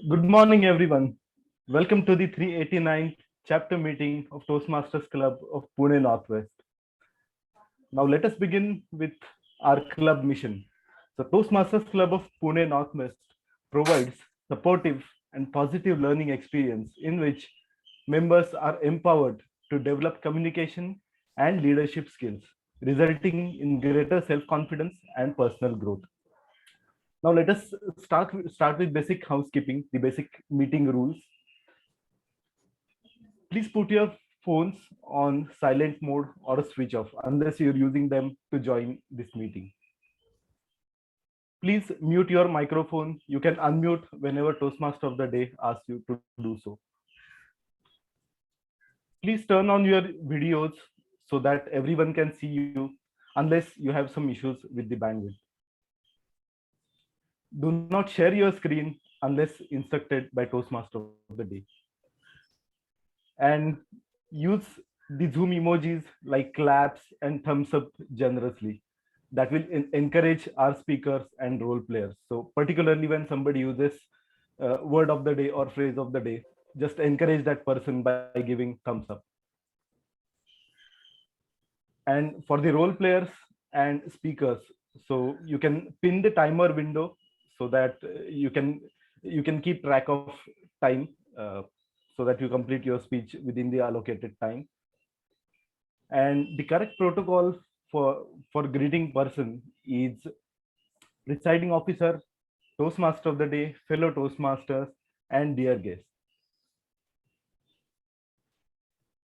Good morning, everyone. Welcome to the 389th chapter meeting of Toastmasters Club of Pune Northwest. Now, let us begin with our club mission. The Toastmasters Club of Pune Northwest provides supportive and positive learning experience in which members are empowered to develop communication and leadership skills, resulting in greater self-confidence and personal growth. Now let us start with basic housekeeping, the basic meeting rules. Please put your phones on silent mode or switch off unless you're using them to join this meeting. Please mute your microphone. You can unmute whenever Toastmaster of the day asks you to do so. Please turn on your videos so that everyone can see you unless you have some issues with the bandwidth. Do not share your screen unless instructed by Toastmaster of the day. And use the Zoom emojis like claps and thumbs up generously. That will encourage our speakers and role players. So particularly when somebody uses word of the day or phrase of the day, just encourage that person by giving thumbs up. And for the role players and speakers, so you can pin the timer window so that you can keep track of time, so that you complete your speech within the allocated time. And the correct protocol for greeting person is presiding officer, Toastmaster of the day, fellow Toastmasters, and dear guests.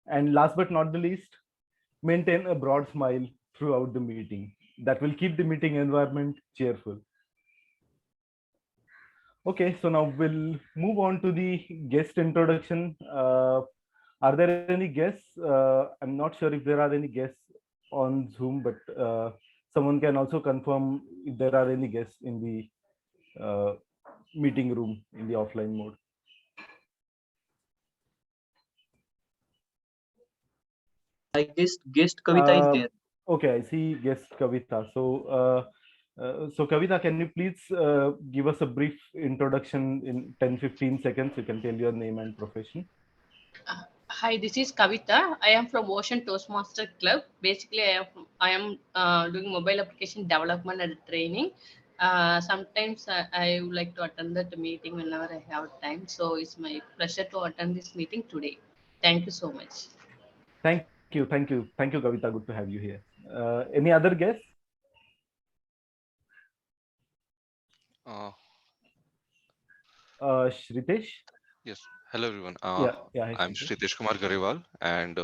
And last but not the least, maintain a broad smile throughout the meeting. That will keep the meeting environment cheerful. Okay, so now we'll move on to the guest introduction. Are there any guests? I'm not sure if there are any guests on Zoom, but someone can also confirm if there are any guests in the meeting room in the offline mode. I guest Kavita is there. Okay, I see guest Kavita. So Kavita, can you please give us a brief introduction in 10-15 seconds? You can tell your name and profession. Hi, this is Kavita. I am from Ocean Toastmaster Club. Basically, I am doing mobile application development and training. Sometimes I would like to attend that meeting whenever I have time. So it's my pleasure to attend this meeting today. Thank you so much. Thank you, Kavita. Good to have you here. Any other guests? Uh, Shritesh? yes. Hello, everyone. Yeah. Hi, I'm Shritesh. Shritesh Kumar Garewal, and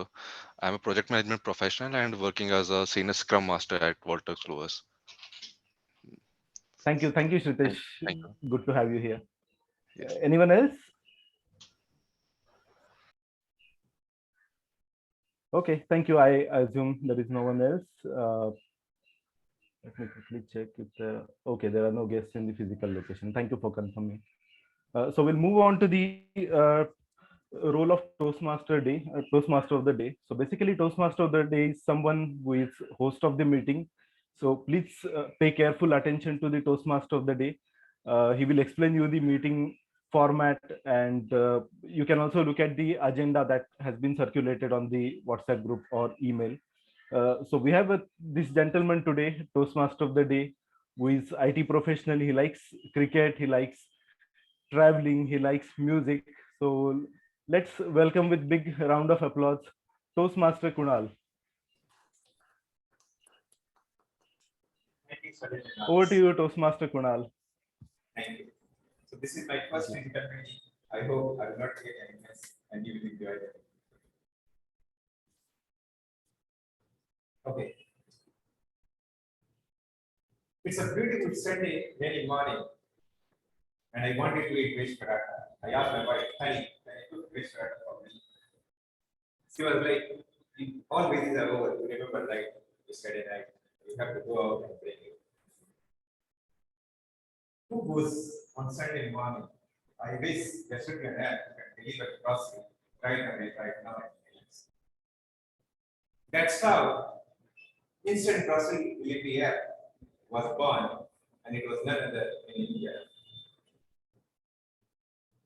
I'm a project management professional and working as a senior Scrum Master at Walter Clovers. Thank you, Shritesh. Thank you. Good to have you here. Yes. Anyone else? Okay, thank you. I assume there is no one else. Let me quickly check if there are no guests in the physical location. Thank you for confirming. So we'll move on to the role of Toastmaster of the day. So basically, Toastmaster of the day is someone who is host of the meeting. So please pay careful attention to the Toastmaster of the day. He will explain you the meeting format, and you can also look at the agenda that has been circulated on the WhatsApp group or email. So we have this gentleman today, Toastmaster of the day, who is IT professional. He likes cricket, he likes traveling, he likes music. So let's welcome with big round of applause, Toastmaster Kunal. Thank you so much. Over to you, Toastmaster Kunal. Thank you. So this is my first physical meeting. I hope I will not get any mess and you will enjoy it. Okay. It's a beautiful Sunday rainy morning, and I wanted to eat veg paratha. I asked my wife, honey, can you cook veg paratha for me? She was like, all veggies are over. You remember, like yesterday night, you have to go out and bring it. Who goes on Sunday morning? I wish there should be an app that can deliver grocery right away, right now. That's how instant grocery delivery app was born, and it was none other in India.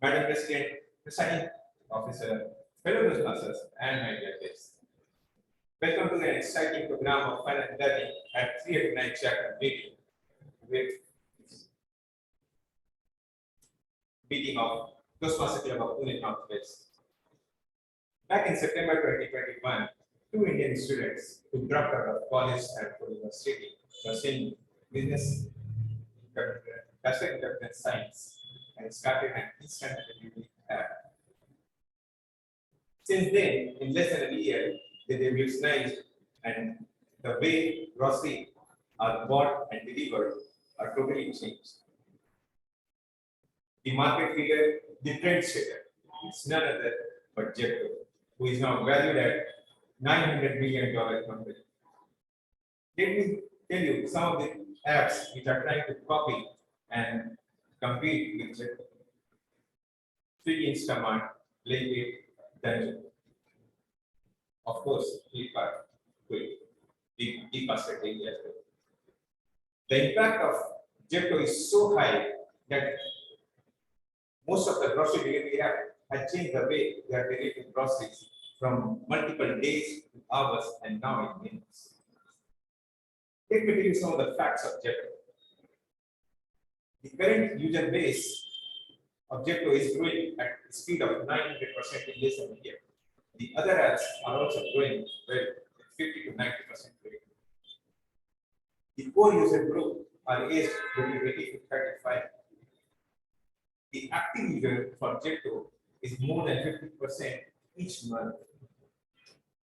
Madam President, Presiding Officer, fellow Toastmasters, and my dear guests. Welcome to an exciting program of fun and learning at 389 chapter meeting of Toastmaster Club of Pune Northwest. Back in September 2021, two Indian students who dropped out of college at Pune University were studying business, bachelor in computer science, and started an instant delivery app. Since then, in less than a year, they revolutionized, and the way groceries are bought and delivered are totally changed. The market leader, the trend setter, is none other but Jitendra, who is now valued at $900 million company. Let me tell you some of the apps which are trying to copy and compete with Jitendra. Swiggy, Instamart, Blinkit, Dungeon. Of course, Flipkart, Quick, the percentage as well. The impact of Jitendra is so high that most of the grocery delivery app has changed the way they are delivering groceries from multiple days to hours and now in minutes. Let me tell you some of the facts of Jitendra. The current user base of Jitendra is growing at a speed of 900% in less than a year. The other apps are also growing well at 50 to 90% rate. The core user group are aged between 80 to 35. The active user for Jitendra is more than 50% each month.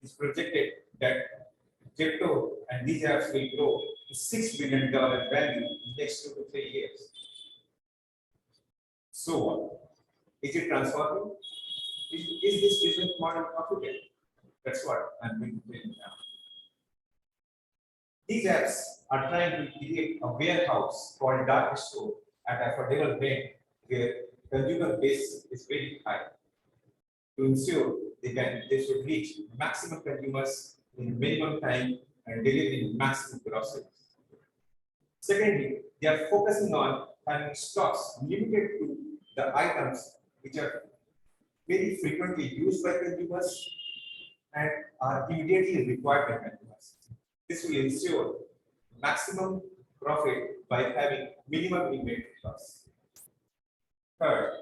It's projected that Jitendra and these apps will grow to $6 billion value in the next 2 to 3 years. So what? Is it transforming? Is this business model profitable? That's what I'm going to tell you now. These apps are trying to create a warehouse called dark store at affordable rent where consumer base is very high to ensure they should reach maximum consumers in minimum time and delivering maximum groceries. Secondly, they are focusing on having stocks limited to the items which are very frequently used by consumers and are immediately required by consumers. This will ensure maximum profit by having minimum inventory loss. Third,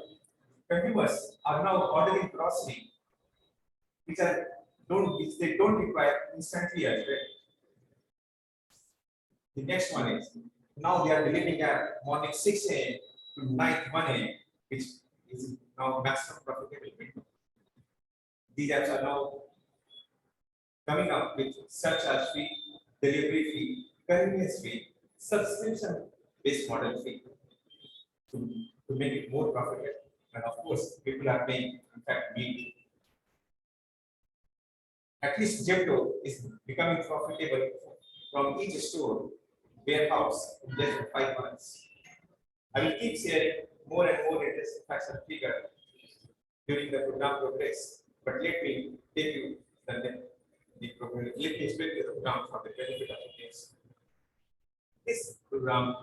consumers are now ordering grocery which they don't require instantly as well. The next one is now they are delivering at morning 6 a.m. to night 1 a.m., which is now maximum profitable window. These apps are now coming up with such as fee, delivery fee, convenience fee, subscription-based model fee to make it more profitable. And of course, people are paying, in fact, me. At least Jitendra is becoming profitable from each store, warehouse in less than 5 months. I will keep sharing more and more interesting facts and figures during the program progress, but let me take you the program. Let me explain the program for the benefit of the guests. This program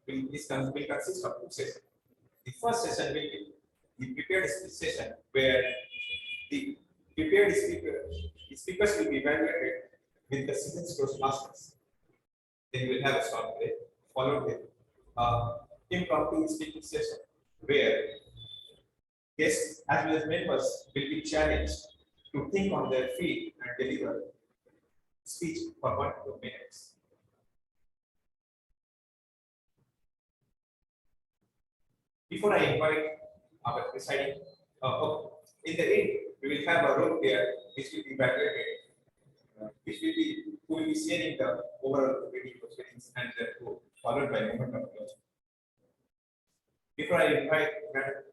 will consist of 2 sessions. The first session will be the prepared speech session, where the prepared speakers will be evaluated with the seasoned Toastmasters. Then we will have a short break, followed with impromptu speaking session, where guests as well as members will be challenged to think on their feet and deliver speech for 1 to 2 minutes. Before I invite our presiding, in the end, we will have a role player which will be evaluated, who will be sharing the overall video proceedings and the report, followed by moment of closing. Before I invite Madam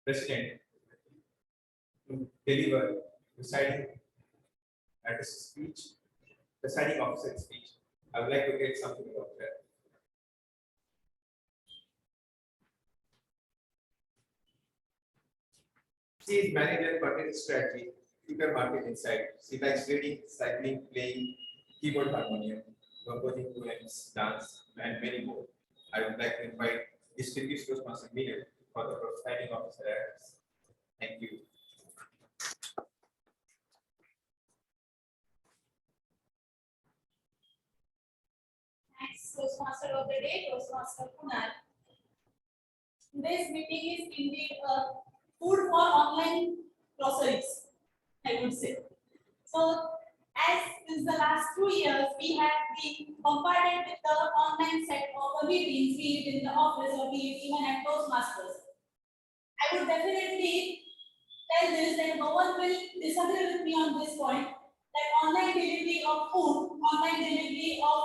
President to deliver presiding address speech, presiding officer speech, I would like to get something about that. She is manager content strategy, Twitter market insight. She likes reading, cycling, playing keyboard harmonium, composing poems, dance, and many more. I would like to invite distinguished Toastmaster Mayur for the presiding officer. Thank you. Thanks, Toastmaster of the Day, Toastmaster Kunal. Today's meeting is indeed food for online groceries, I would say. So, as in the last 2 years, we have been bombarded with the online set of meetings, be it in the office or be it even at Toastmasters. I would definitely tell this that no one will disagree with me on this point that online delivery of food, online delivery of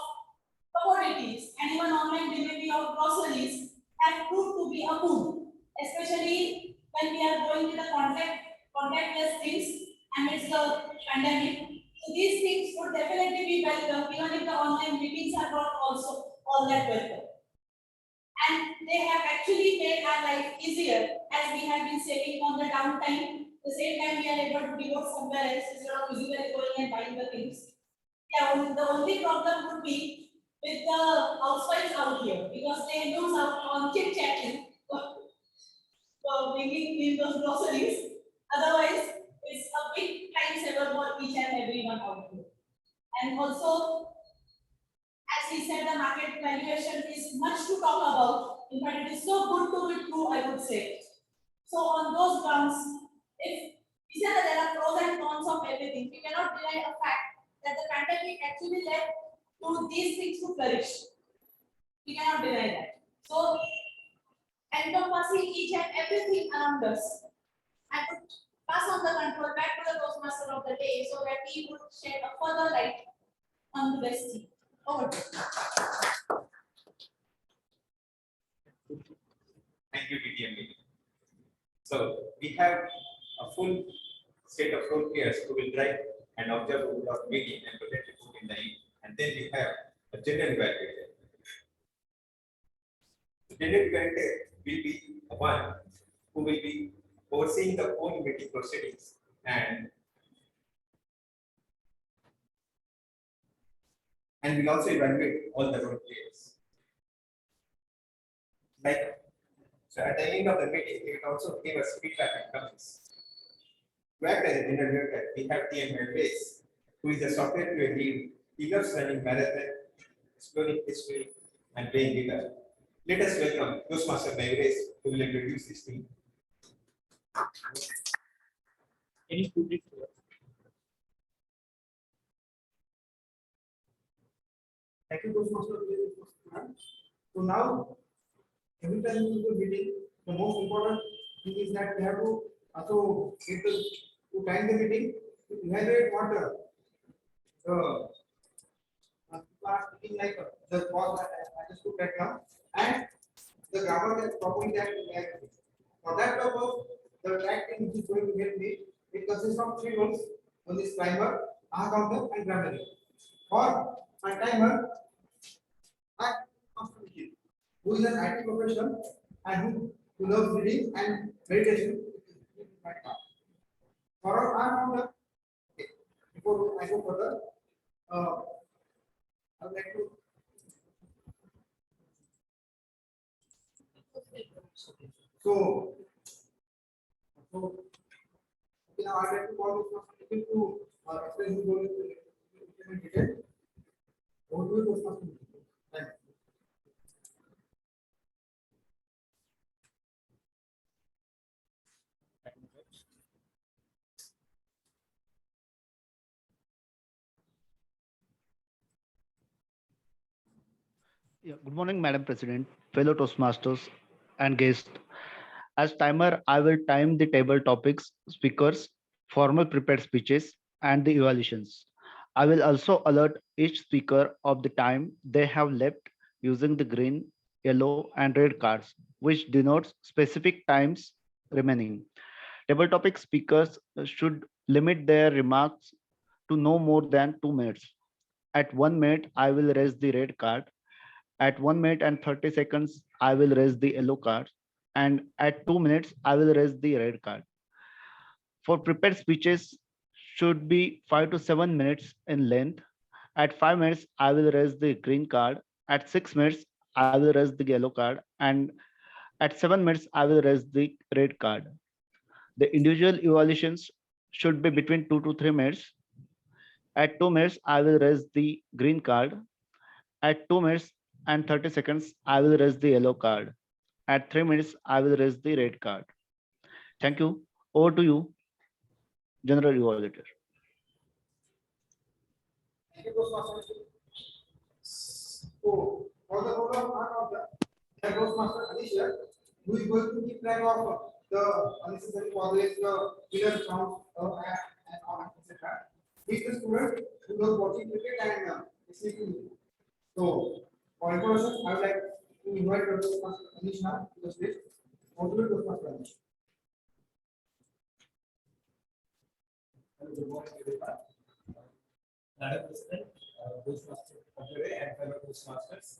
commodities, and even online delivery of groceries have proved to be a boon, especially when we are going with the contactless things amidst the pandemic. So these things would definitely be welcome, even if the online meetings are not also all that welcome. And they have actually made our life easier as we have been saving on the downtime. The same time we are able to devote somewhere else instead of physically going and buying the things. Yeah, the only problem would be with the housewives out here because they lose out on chit chatting for bringing in those groceries. Otherwise, it's a big time saver for each and everyone out here. And also, as he said, the market valuation is much to talk about. In fact, it is so good to be true, I would say. So on those grounds, if we say that there are pros and cons of everything, we cannot deny a fact that the pandemic actually led to these things to flourish. We cannot deny that. So, encompassing each and everything around us, I would pass on the control back to the Toastmaster of the Day so that he would shed a further light on the best team. Over to you. Thank you, TM. So we have a full set of role players who will drive and observe the meeting and present report in the end. And then we have a general evaluator. The general evaluator will be the one who will be overseeing the whole meeting proceedings and will also evaluate all the role players. Like, so at the end of the meeting, he will also give us feedback and comments. To act as a general evaluator, we have TM Akshay, who is a software lead. He loves running marathon, exploring history, and playing guitar. Let us welcome Toastmaster Mayur, who will introduce this team. Any food is Thank you, Toastmaster. So now, every time we do meeting, the most important thing is that we have to also get to time the meeting to evaluate what people are speaking like the cause I just took right now and the grammar that properly that we have. For that purpose, the track thing which is going to help me, it consists of 3 roles on this timer, counter, and grammar. For my timer, I who is an IT professional and who loves reading and meditation. For our counter, okay, before I go further, I would like to. So, okay, now I'd like to call this person to explain who's going to implement detail. What do you do? Thank you. Yeah, good morning, Madam President, fellow Toastmasters, and guests. As timer, I will time the table topics, speakers, formal prepared speeches, and the evaluations. I will also alert each speaker of the time they have left using the green, yellow, and red cards, which denotes specific times remaining. Table topic speakers should limit their remarks to no more than 2 minutes. At 1 minute, I will raise the red card. At 1 minute and 30 seconds, I will raise the yellow card. And at 2 minutes, I will raise the red card. For prepared speeches, should be 5 to 7 minutes in length. At 5 minutes, I will raise the green card. At 6 minutes, I will raise the yellow card. And At 7 minutes, I will raise the red card. The individual evaluations should be between 2 to 3 minutes. At 2 minutes, I will raise the green card. At 2 minutes and 30 seconds, I will raise the yellow card. At 3 minutes, I will raise the red card. Thank you. Over to you, General Evaluator. Thank you, Toastmaster. So, for the whole of the Toastmaster Alicia, who is going to keep track of the unnecessary pauses, the filler sounds, and on, etc. He is the student who knows watching cricket and listening to music. So, for introduction, I would like to invite the Toastmaster Alicia to the stage. Over to the Toastmaster Alicia. Hello, good morning, everyone. Madam President, Toastmaster of the day and fellow Toastmasters.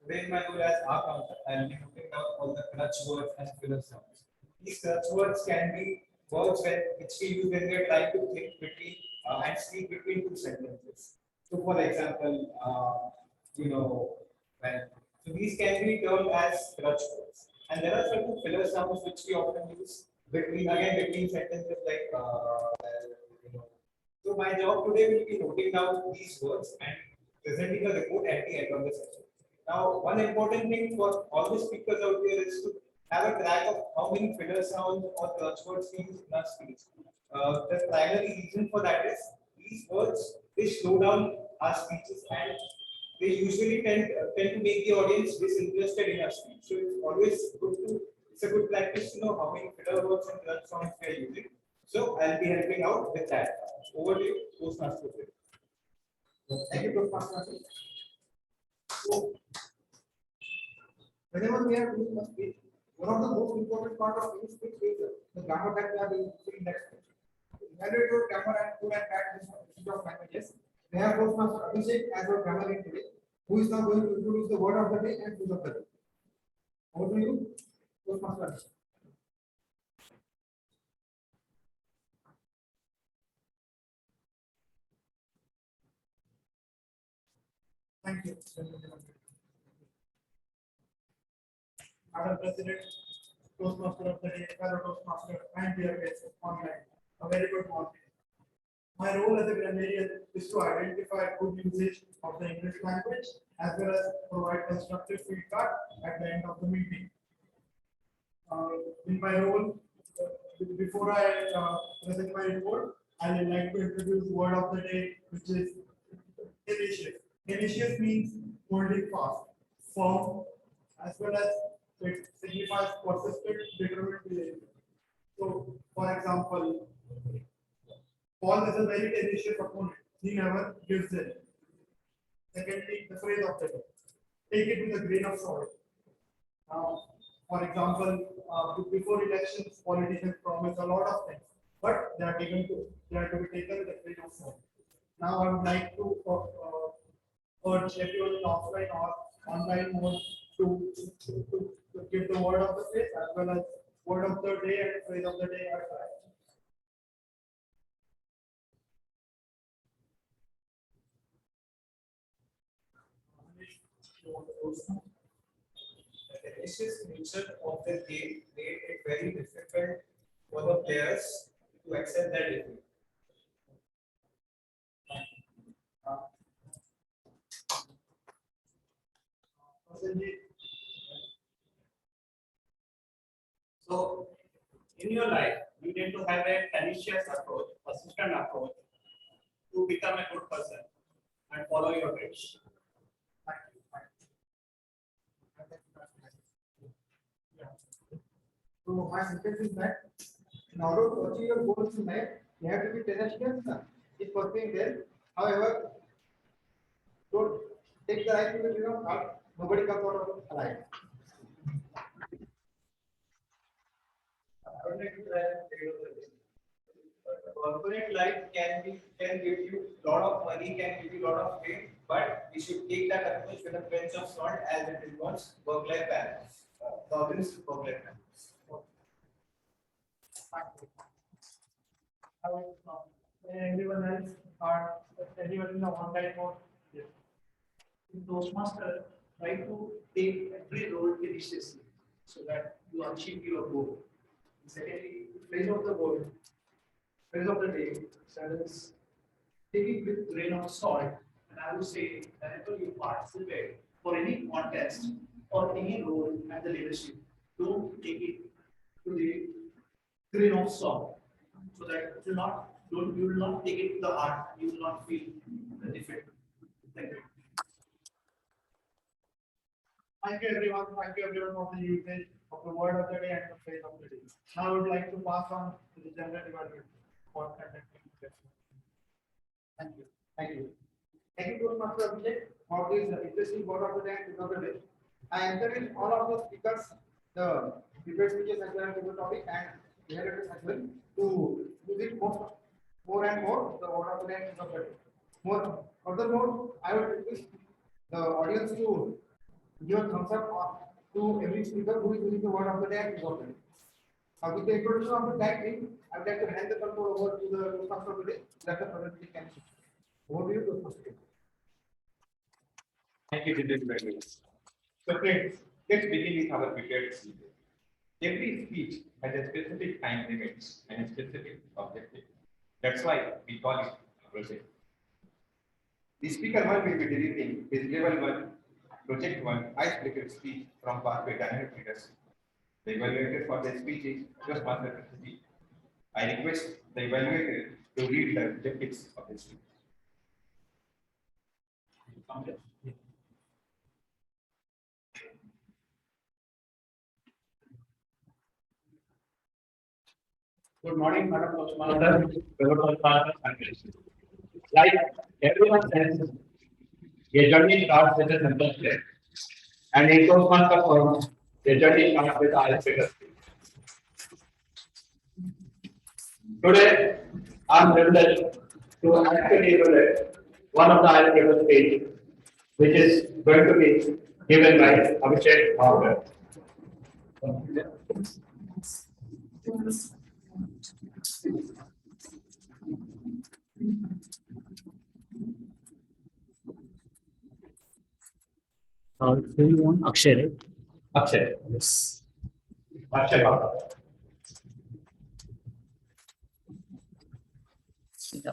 Today, in my role as our counter, I will be looking out all the clutch words and filler sounds. These clutch words can be words which we use when we are trying to think between and speak between two sentences. So, for example, when so these can be termed as clutch words, and there are certain filler sounds which we often use between sentences like you know. So my job today will be noting down these words and presenting a report at the end of the session. Now, one important thing for all the speakers out there is to have a track of how many filler sounds or clutch words we use in our speech. The primary reason for that is these words they slow down our speeches and they usually tend to make the audience disinterested in our speech. So it's a good practice to know how many filler words and clutch sounds we are using. So I'll be helping out with that. Over to you, Toastmaster. Thank you, Toastmaster. So, whenever we are doing a speech, one of the most important part of any speech is the grammar that we are doing in that speech. Evaluate your grammar and good and bad usage of languages. We have Toastmaster Abhishek as our grammar in today, who is now going to introduce the word of the day and use of the day. Over to you, Toastmaster Abhishek. Thank you. Madam President, Toastmaster of the day, fellow Toastmaster, and dear guests online. A very good morning. My role as a grammarian is to identify good usage of the English language as well as provide constructive feedback at the end of the meeting. In my role, before I present my report, I would like to introduce word of the day, which is tenacious. Tenacious means holding fast, firm, as well as it signifies persistent, determined behavior. So, for example, Paul is a very tenacious opponent. He never gives in. Secondly, the phrase of the day. Take it with a grain of salt. For example, before elections, politicians promise a lot of things, but they are to be taken with a grain of salt. Now, I would like to urge everyone in offline or online mode to give the word of the day as well as word of the day and phrase of the day are correct. The tenacious nature of the game made it very difficult for the players to accept their defeat. So, in your life, you need to have a tenacious approach, persistent approach to become a good person and follow your dreams. So my sentence is that in order to achieve your goals in life, you have to be tenacious. It's perfect there. However, don't take the right to the nobody comes out of alive. Corporate life can give you a lot of money, can give you a lot of fame, but we should take that approach with a pinch of salt as it involves work-life balance. Problems with work-life balance. Everyone else or anyone in the online mode. In Toastmaster, try to take every role seriously. so that you achieve your goal. Secondly, phrase of the word, phrase of the day, that is, take it with grain of salt. And I would say, whenever you participate for any contest or any role at the leadership, don't take it to the grain of salt, so that you will not take it to the heart. You will not feel the defect. Thank you. Thank you everyone. Thank you everyone for the usage of the word of the day and the phrase of the day. Now I would like to pass on to the general development for conducting the session. Thank you. Thank you. Thank you, Toastmaster Abhishek, for this interesting word of the day and tip of the day. I encourage all of the speakers, the prepared speeches as well as the topic and narrators as well to use it more and more the word of the day and tip of the day. Furthermore, I would request the audience to give a thumbs up to every speaker who is using the word of the day and tip of the day. With the introduction of the tag team, I would like to hand the control over to the Toastmaster of the day, that the presentation can see. Over to you, Toastmaster. Thank you, Jitendra. So friends, let's begin with our prepared speech. Every speech has a specific time limit and a specific objective. That's why we call it a project. The speaker one will be delivering his level 1, project 1 icebreaker speech from Pathway Dynamic Leadership. The evaluator for the speech is Toastmaster Abhishek. I request the evaluator to read the objectives of the speech. Good morning, Madam Toastmaster, fellow Toastmasters, and guests. Like everyone says, a journey starts with a simple step. And in Toastmaster form, a journey starts with icebreaker speech. Today, I'm privileged to actually evaluate one of the icebreaker speech, which is going to be given by Abhishek Mayur. Do you want Akshay, right? Akshay. Yes. Akshay Mayur.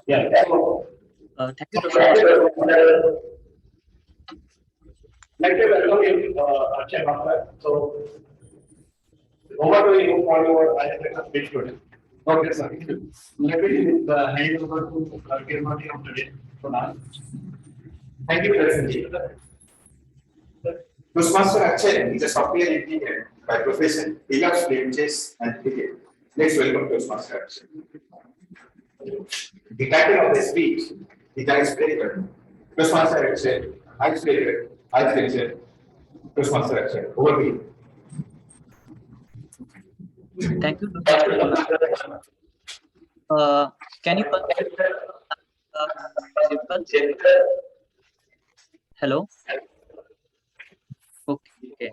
Yeah. Thank you, Toastmaster. Like to welcome you, Akshay Mayur. So, over to you for your icebreaker speech today. Okay, sir. Let me hand over to Kirmati of today, Kunal. Thank you, President. Toastmaster Akshay is a software engineer by profession. He loves playing chess and cricket. Let's welcome Toastmaster Akshay. The title of the speech is Icebreaker. Toastmaster Akshay, Icebreaker, Icebreaker. Toastmaster Akshay, over to you. Thank you. Can you hello? Okay.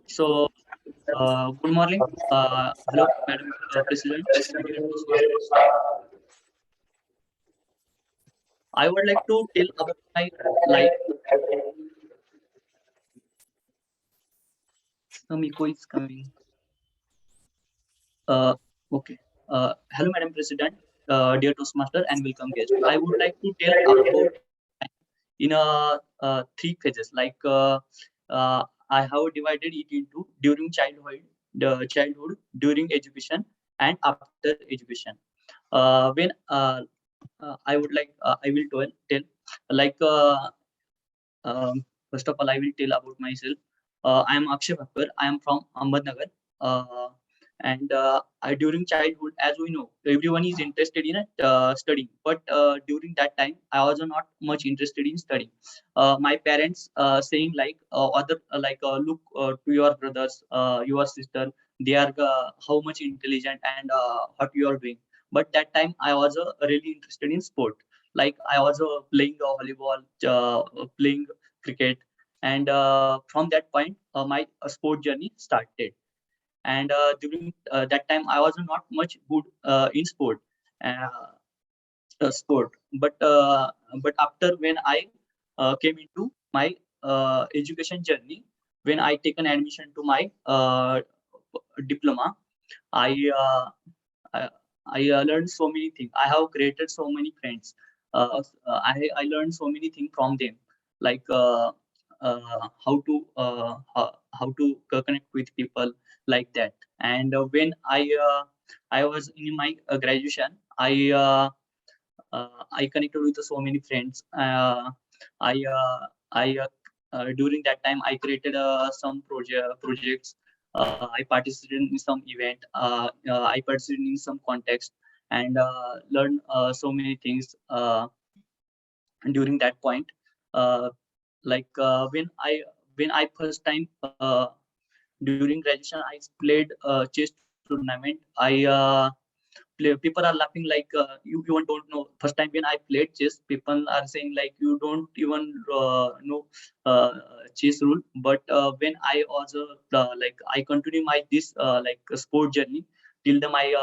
So, good morning. Hello, Madam President. I would like to tell about my life. Miko is coming. Okay. Hello, Madam President, dear Toastmaster, and welcome guest. I would like to tell about in three phases. Like I have divided it into during childhood, during education, and after education. When I would like, I will tell like first of all, I will tell about myself. I am Akshay Bhakkar. I am from Ahmednagar. And during childhood, as we know, everyone is interested in studying. But during that time, I was not much interested in studying. My parents saying like look to your brothers, your sister. They are how much intelligent and what you are doing. But that time, I was really interested in sport. Like I was playing volleyball, playing cricket, and from that point, my sport journey started. And during that time, I was not much good in uh, sport. But after when I came into my education journey, when I taken admission to my diploma, I I, I learned so many things. I have created so many friends. I learned so many things from them, like how to connect with people, like that. And when I was in my graduation, I connected with so many friends. I during that time I created some projects. I participated in some event. I participated in some context and learned so many things during that point. Uh, like when I first time during graduation I played chess tournament. People are laughing like you even don't know. First time when I played chess, people are saying like you don't even know uh, chess rule. But when I also like I continue my this like sport journey till the my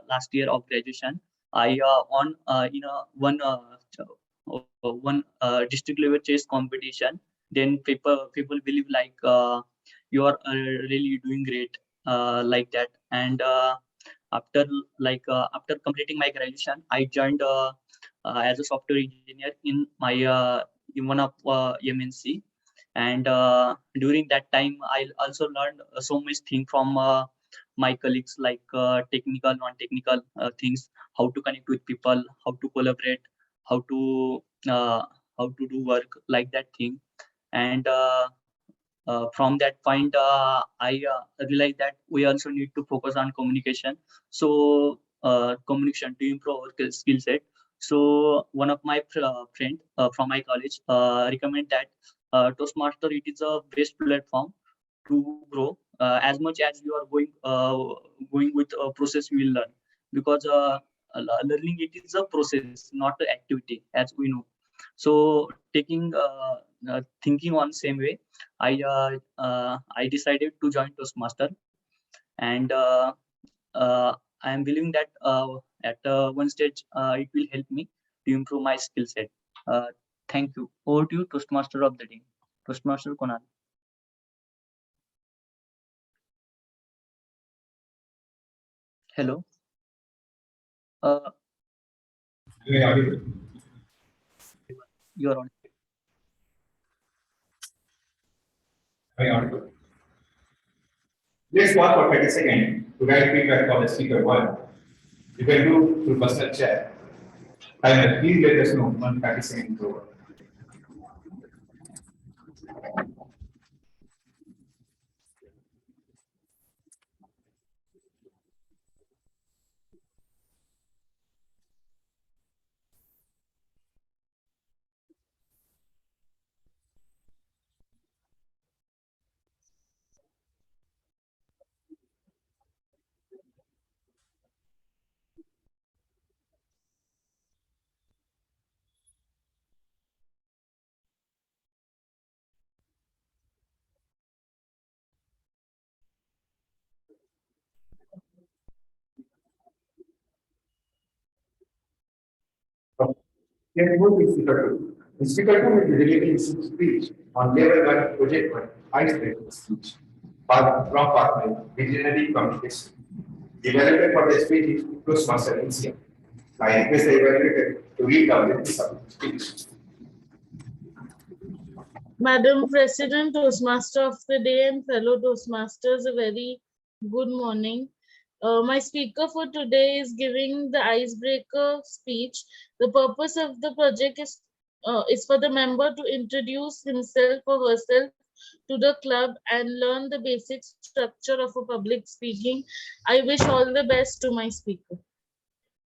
last year of graduation. I on in a one district level chess competition. Then people believe like you are really doing great, like that. And after after completing my graduation, I joined as a software engineer in my in one of MNC. And during that time I also learned so much thing from my colleagues, like technical non-technical things, how to connect with people, how to collaborate, how to uh, how to do work, like that thing. And from that point I realized that we also need to focus on communication. So communication to improve our skill set. So one of my friend from my college recommend that Toastmaster, it is a best platform to grow. As much as you are going with a process, you will learn, because learning, it is a process, not an activity, as we know. So taking thinking on same way, I decided to join Toastmaster. And I am believing that at one stage it will help me to improve my skill set. Uh, Thank you. Over to you, Toastmaster of the day, Toastmaster Kunal. Hello. Uh, you are on. Let's pause for 30 seconds to write feedback for the speaker one. You can do through personal chat. Timer, please let us know when 30 seconds is over. Let's move to speaker two. The speaker two will be delivering speech on level one, project one, icebreaker speech. Part from part one, visionary communication. The evaluator for the speech is Toastmaster NCM. I request the evaluator to read down the speech. Madam President, Toastmaster of the day, and fellow Toastmasters, a very good morning. My speaker for today is giving the icebreaker speech. The purpose of the project is for the member to introduce himself or herself to the club and learn the basic structure of a public speaking. I wish all the best to my speaker.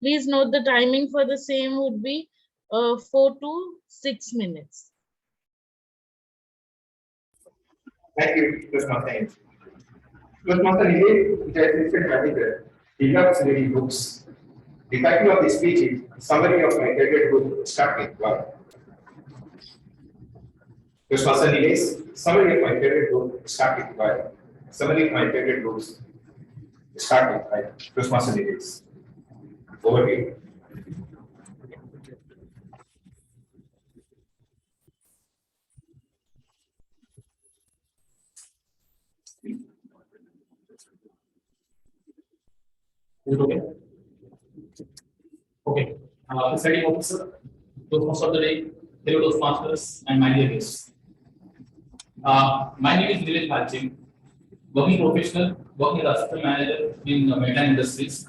Please note the timing for the same would be 4 to 6 minutes. Thank you, Toastmaster. Toastmaster Nilesh, which has listed manager, he loves reading books. The title of the speech is Summary of My Favorite Book, Starting Why. Toastmaster Nilesh, Summary of My Favorite Book, Starting Why. Summary of my favorite books, Starting Why. Toastmaster Nilesh. Over to you. Is it okay? Okay. Presiding officer, Toastmaster of the day, fellow Toastmasters, and my dear guests. My name is Nilesh, working professional, working as assistant manager in maritime industries.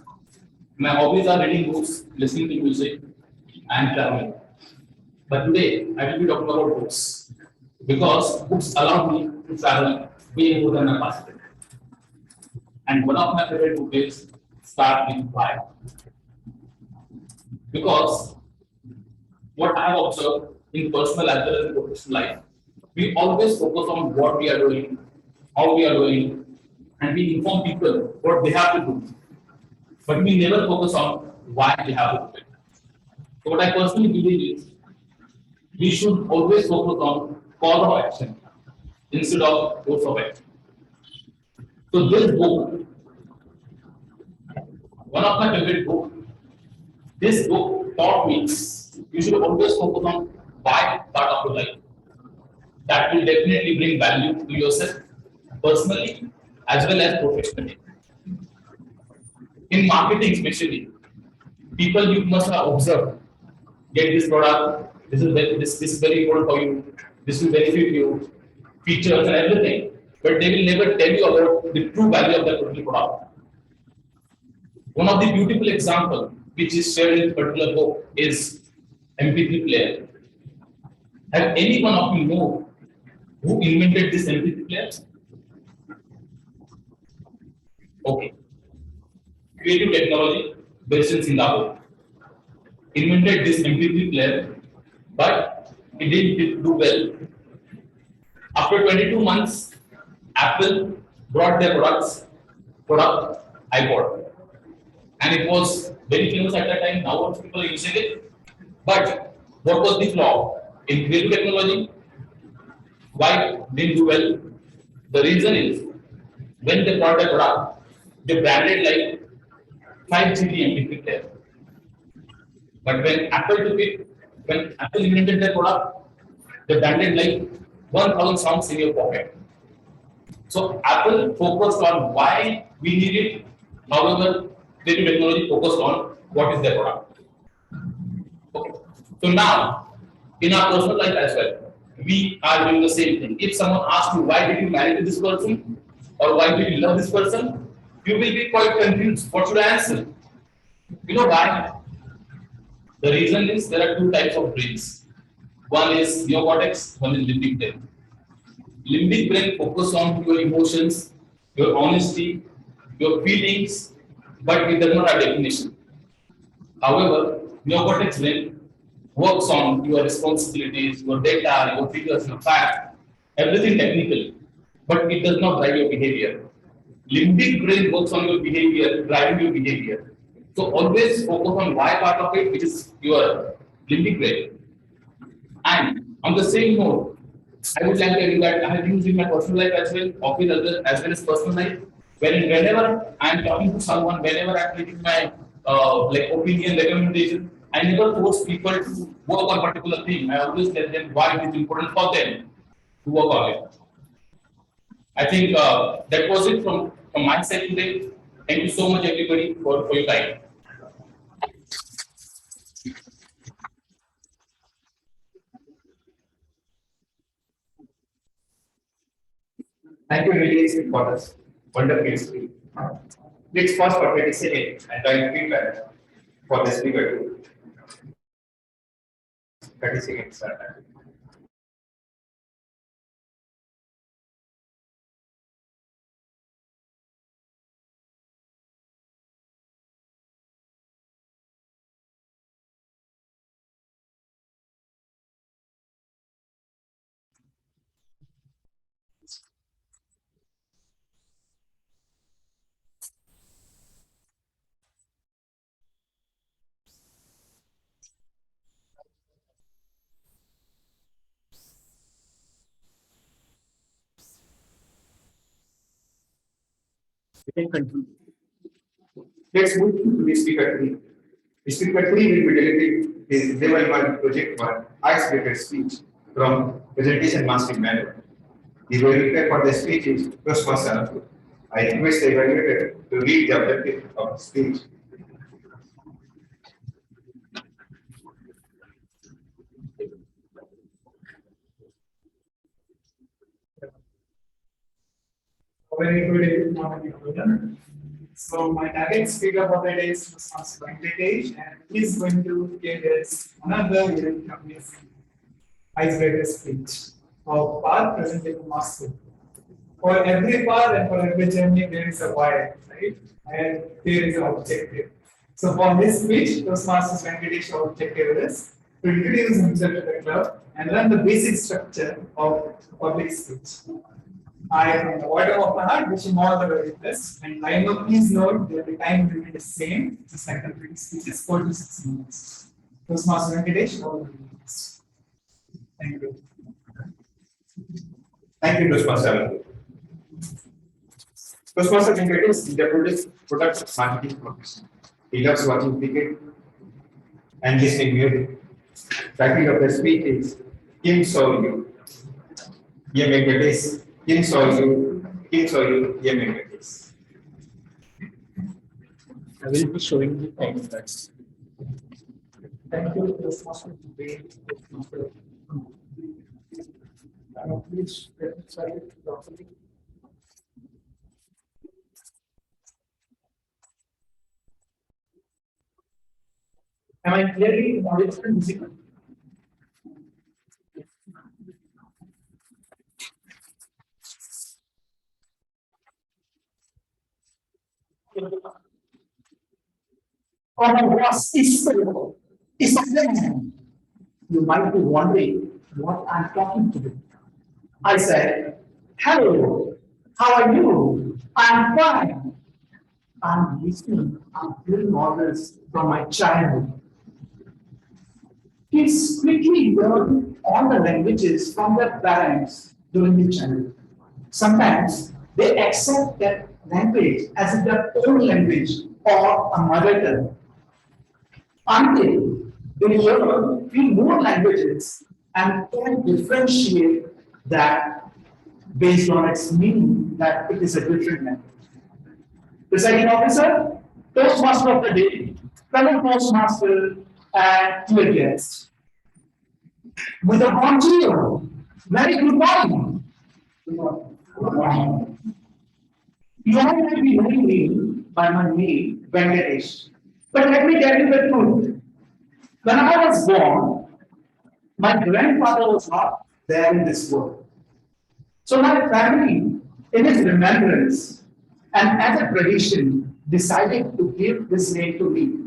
My hobbies are reading books, listening to music, and traveling. But today, I will be talking about books because books allow me to travel way more than my past. And one of my favorite books is Start with Why. Because what I have observed in personal as well as in professional life, we always focus on what we are doing, how we are doing, and we inform people what they have to do. But we never focus on why they have to do it. So what I personally believe is we should always focus on call of action instead of course of action. So this book, one of my favorite book, this book taught me you should always focus on why part of your life. That will definitely bring value to yourself personally as well as professionally. In marketing, especially, people you must have observed get this product. This is very important for you. This will benefit you, features and everything. But they will never tell you about the true value of that particular product. One of the beautiful example which is shared in this particular book is MP3 player. Have any one of you know who invented this MP3 player? Okay. Creative technology based in Singapore invented this MP3 player, but it didn't do well. After 22 months, Apple brought their product iPod, and it was very famous at that time. Now also people are using it. But what was the flaw in creative technology? Why didn't do well? The reason is when they brought their product, they branded like 5 GB MP3 player. But when Apple took it, when Apple invented their product, they branded like 1,000 songs in your pocket. So Apple focused on why we need it. However, creative technology focused on what is their product. Okay. So now, in our personal life as well, we are doing the same thing. If someone asks you why did you marry to this person or why did you love this person, you will be quite confused. What should I answer? You know why? The reason is there are two types of brains. One is neocortex, one is limbic brain. Limbic brain focuses on your emotions, your honesty, your feelings, but it does not have definition. However, neocortex brain works on your responsibilities, your data, your figures, your facts, everything technical, but it does not drive your behavior. Limbic brain works on your behavior, driving your behavior. So always focus on why part of it, which is your limbic brain. And on the same note, I would like to tell you that I have used in my personal life as well, office as well as personal life. Whenever I am talking to someone, whenever I am giving my like opinion, recommendation, I never force people to work on particular thing. I always tell them why it is important for them to work on it. I think that was it from my side today. Thank you so much, everybody, for your time. Thank you, Nilesh, for this wonderful speech. Let's pause for 20 seconds and try feedback for the speaker. 30 seconds. We can continue. Let's move to the speaker 3. The speaker 3 will be delivering his level 1 project 1 icebreaker speech from presentation master Mayur. The verifier for the speech is Toastmaster. I request the evaluator to read the objective of the speech. Very good morning, everyone. So my target speaker for the day is Mr. Venkatesh, and he's going to give us another very amazing icebreaker speech of path presentation master. For every path and for every journey, there is a why, right? And there is an objective. So for this speech, Toastmasters Venkatesh objective is to introduce himself to the club and learn the basic structure of public speech. I, from the bottom of my heart, wish him all the very best. And I know, please note that the time will be the same, just like the previous speech, 4 to 6 minutes. Toastmaster Venkatesh, all the very best. Thank you. Thank you, Toastmaster. Toastmaster Venkatesh is the product marketing professional. He loves watching cricket and listening music. Title of the speech is Kim Saw You. TM Venkatesh. Kim saw you, TM Venkatesh. I will be showing the time that's. Thank you, Toastmaster. Please get started properly. Am I clearly audible and visible? Oh, boss is so. It's a plan. You might be wondering what I'm talking to you. I said, hello, how are you? I'm fine. I'm listening. I'm hearing all this from my childhood. Kids quickly learn all the languages from their parents during the childhood. Sometimes they accept that language as their own language or a mother tongue. Until they learn few more languages and can differentiate that based on its meaning that it is a different language. Presiding officer, Toastmaster of the day, fellow Toastmaster, and dear guests. With a bonjour, very good morning. Good morning. You all might be knowing me by my name, Venkatesh. But let me tell you the truth. When I was born, my grandfather was not there in this world. So my family, in its remembrance and as a tradition, decided to give this name to me.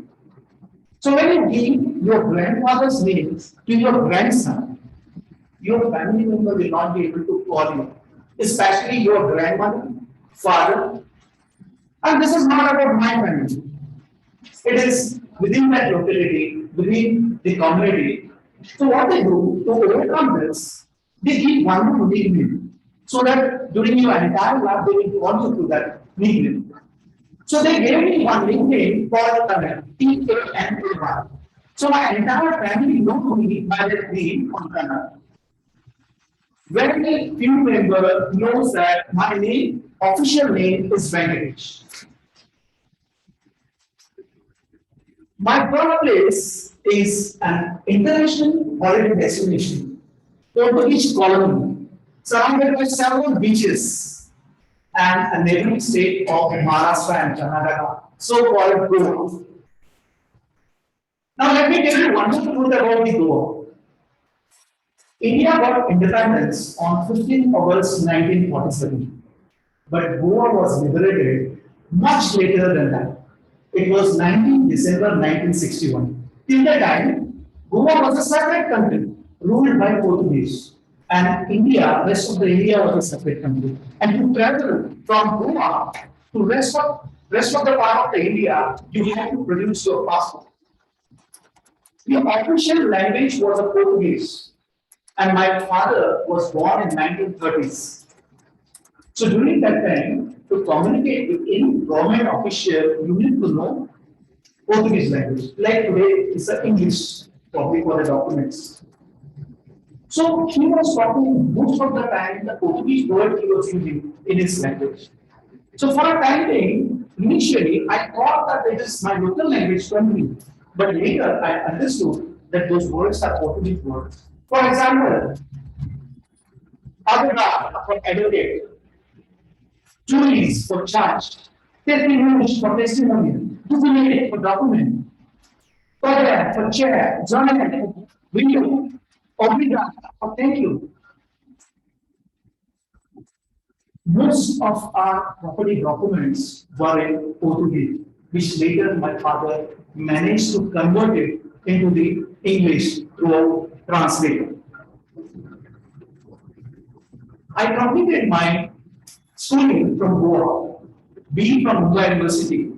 So when you give your grandfather's name to your grandson, your family member will not be able to call you, especially your grandmother, father. And this is not about my family. It is within that locality, within the community. So what they do to overcome this, they give one more nickname so that during your entire life they will call you to that nickname. So they gave me one nickname called TM. So my entire family knows me by that name on Kannada. Very few members knows that my name, official name is Venkatesh. My birthplace is an international holiday destination, Portuguese colony, surrounded by several beaches and a neighboring state of Maharashtra and Karnataka, so-called Goa. Now let me tell you one more truth about the Goa. India got independence on 15 August 1947, but Goa was liberated much later than that. It was 19 December 1961. Till that time, Goa was a separate country ruled by Portuguese, and India, rest of the India was a separate country. And to travel from Goa to rest of the part of the India, you had to produce your passport. The official language was a Portuguese, and my father was born in 1930s. So during that time, to communicate with any government official, you need to know Portuguese language. Like today, it's an English topic for the documents. So he was talking most of the time the Portuguese word he was using in his language. So for a time being, initially I thought that it is my local language only, but later I understood that those words are Portuguese words. For example, advogate for advocate, juries for judge, testimony for testimony, document for document, further for chair, journal for video, obliga for thank you. Most of our property documents were in Portuguese, which later my father managed to convert it into the English through a translator. I completed my schooling from Goa, B from Mumbai University,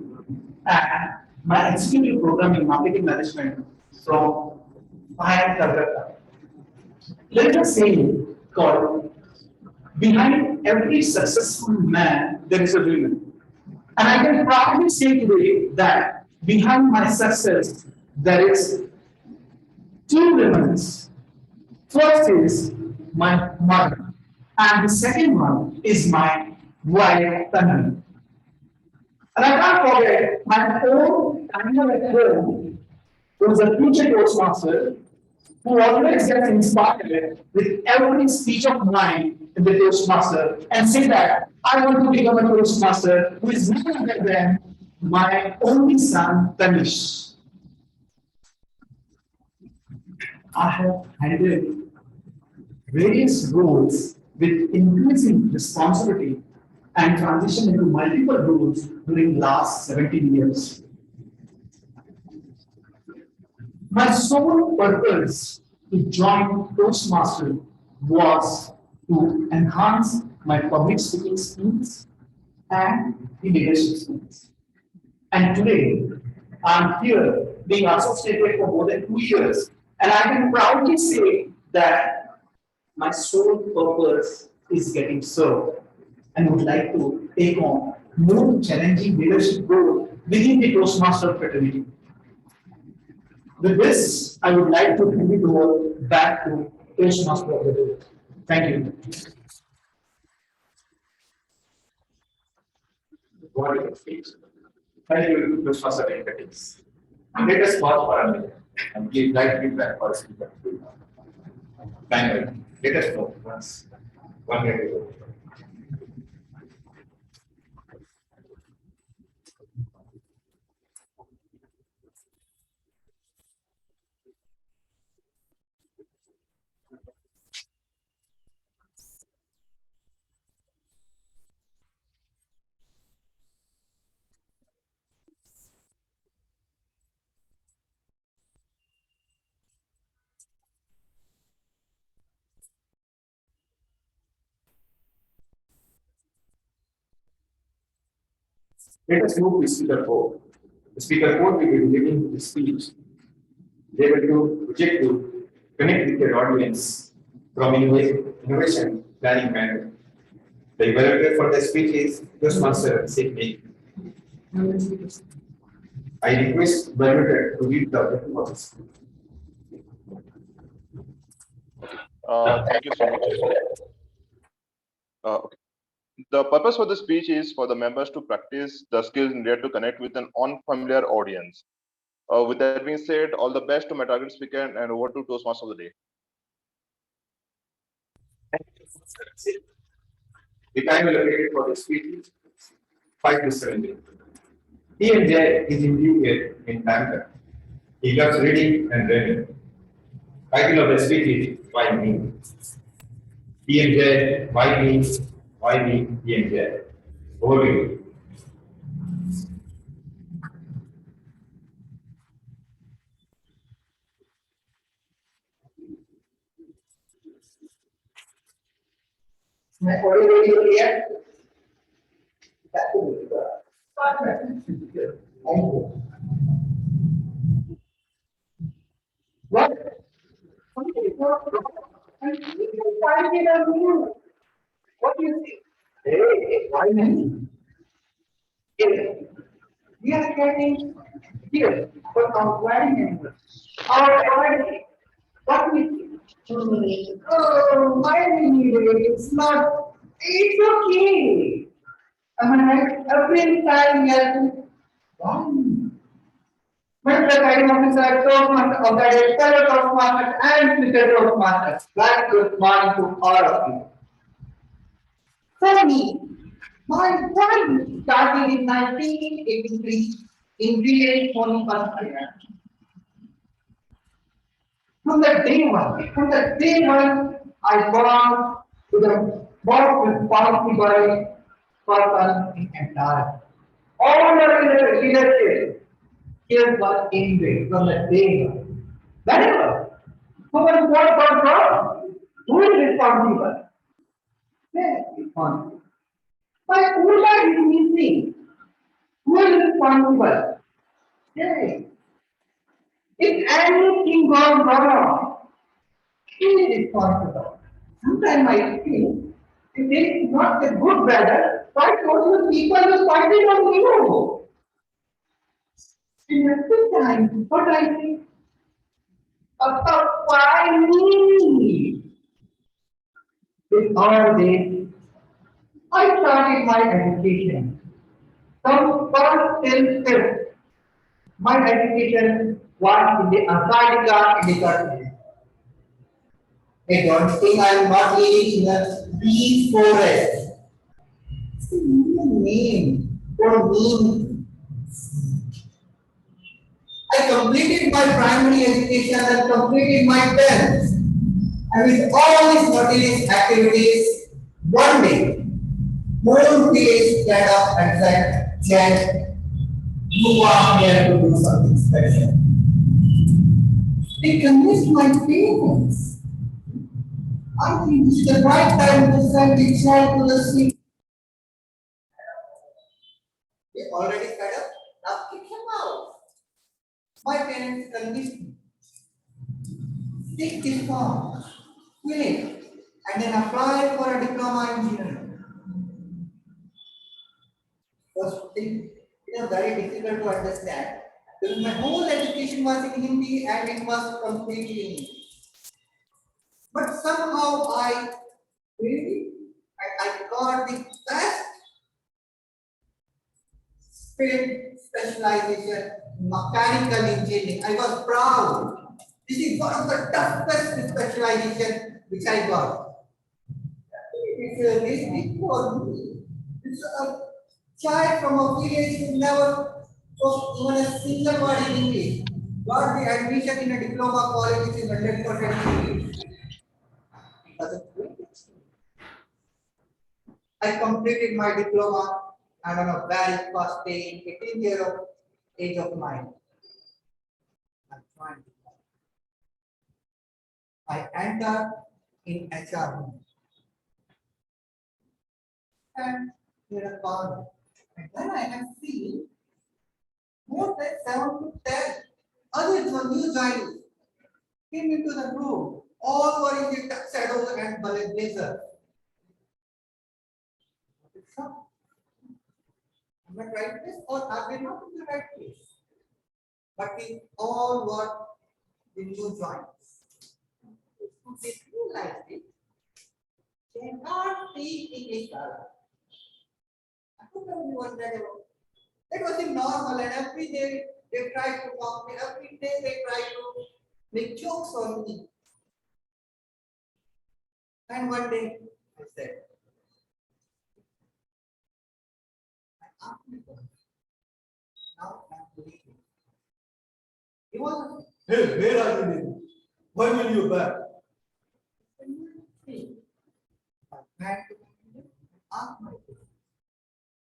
and my executive program in marketing management from IIM Calcutta. Let us say called behind every successful man there is a woman. And I can proudly say today that behind my success there is two women. First is my mother, and the second one is my wife, Tanan. And I can't forget my own animal at home, who was a future Toastmaster, who always gets inspired with every speech of mine in the Toastmaster and say that I want to become a Toastmaster who is none other than my only son, Tanish. I have handled various roles with increasing responsibility and transition into multiple roles during last 17 years. My sole purpose to join Toastmaster was to enhance my public speaking skills and the leadership skills. And today, I'm here being associated for more than 2 years, and I can proudly say that my sole purpose is getting served and would like to take on more challenging leadership role within the Toastmaster fraternity. With this, I would like to hand it over back to Toastmaster of the day. Thank you. Thank you, Toastmaster Venkatesh. Let us pause for a minute and give light feedback for speaker. Thank you. Let us pause once. 1 minute ago. Let us move to speaker 4. The speaker 4 will be delivering the speech. They will do project to connect with their audience from innovation planning management. The evaluator for the speech is Toastmaster Sydney. I request evaluator to read the objective of the speech. Thank you so much. Okay. The purpose for the speech is for the members to practice the skills needed to connect with an unfamiliar audience. With that being said, all the best to my target speaker and over to Toastmaster of the day. The time allocated for the speech is 5 to 7 minutes. TM Jai is in in Bangalore. He loves reading and learning. Title of the speech is Why Me? TM Jai, why me? Why me? TM Jai. Overview. My audio here. What? What do you think? Hey, why me? Yes. We are getting here for our wedding anniversary. Our wedding. What do you think? Oh, my name is not. It's okay. Am I right? Every time we have to one. But the kind officer, Toastmaster of the day, fellow Toastmasters and future Toastmasters. Very good morning to all of you. For me, my journey started in 1983 in village Pune, Australia. From the day one, I belong to the most responsible person in entire. All the leadership here was inbuilt from the day one. Whenever someone got wrong, who is responsible? Yes, responsible. But who is missing? Who is responsible? Yes. If anything goes wrong, he is responsible. Sometimes I feel if it is not a good brother, why don't you people will fight it on you? And at the time, what I think, why me? With all this, I started my education. From first till fifth, my education was in the Antarctica in the country. I don't think I am not living in a deep forest. It's a new name for me. I completed my primary education and completed my 10th. And with all these materialist activities, one day, more village stand up and said, Jen, you are here to do something special. They convinced my parents. I think it's the right time to send the child to the sea. They already fed up, now kick him out. My parents convinced me. Take this form, fill it, and then apply for a diploma in engineering. First thing, it was very difficult to understand because my whole education was in Hindi and it was completely in English. But somehow I really, I got the best field specialization in mechanical engineering. I was proud. This is one of the toughest specialization which I got. It's big for me. It's a child from a village who never spoke even a single word in English. Got the admission in a diploma college which is 100% English. I completed my diploma and on a very first day, 18 years of age of mine, I entered in HR and here a corner. And then I have seen more than 7 to 10 other new joinees came into the room, all were in the shadows and blazer. Am I right place or are they not in the right place? But we all were the new joiners. They realized it. They can't speak English. I don't know what that was. That was normal, and every day they tried to mock me. Every day they tried to make jokes on me. And one day I said, I asked me now I'm leaving. He was, hey, where are you living? When will you back? I had to ask my parents.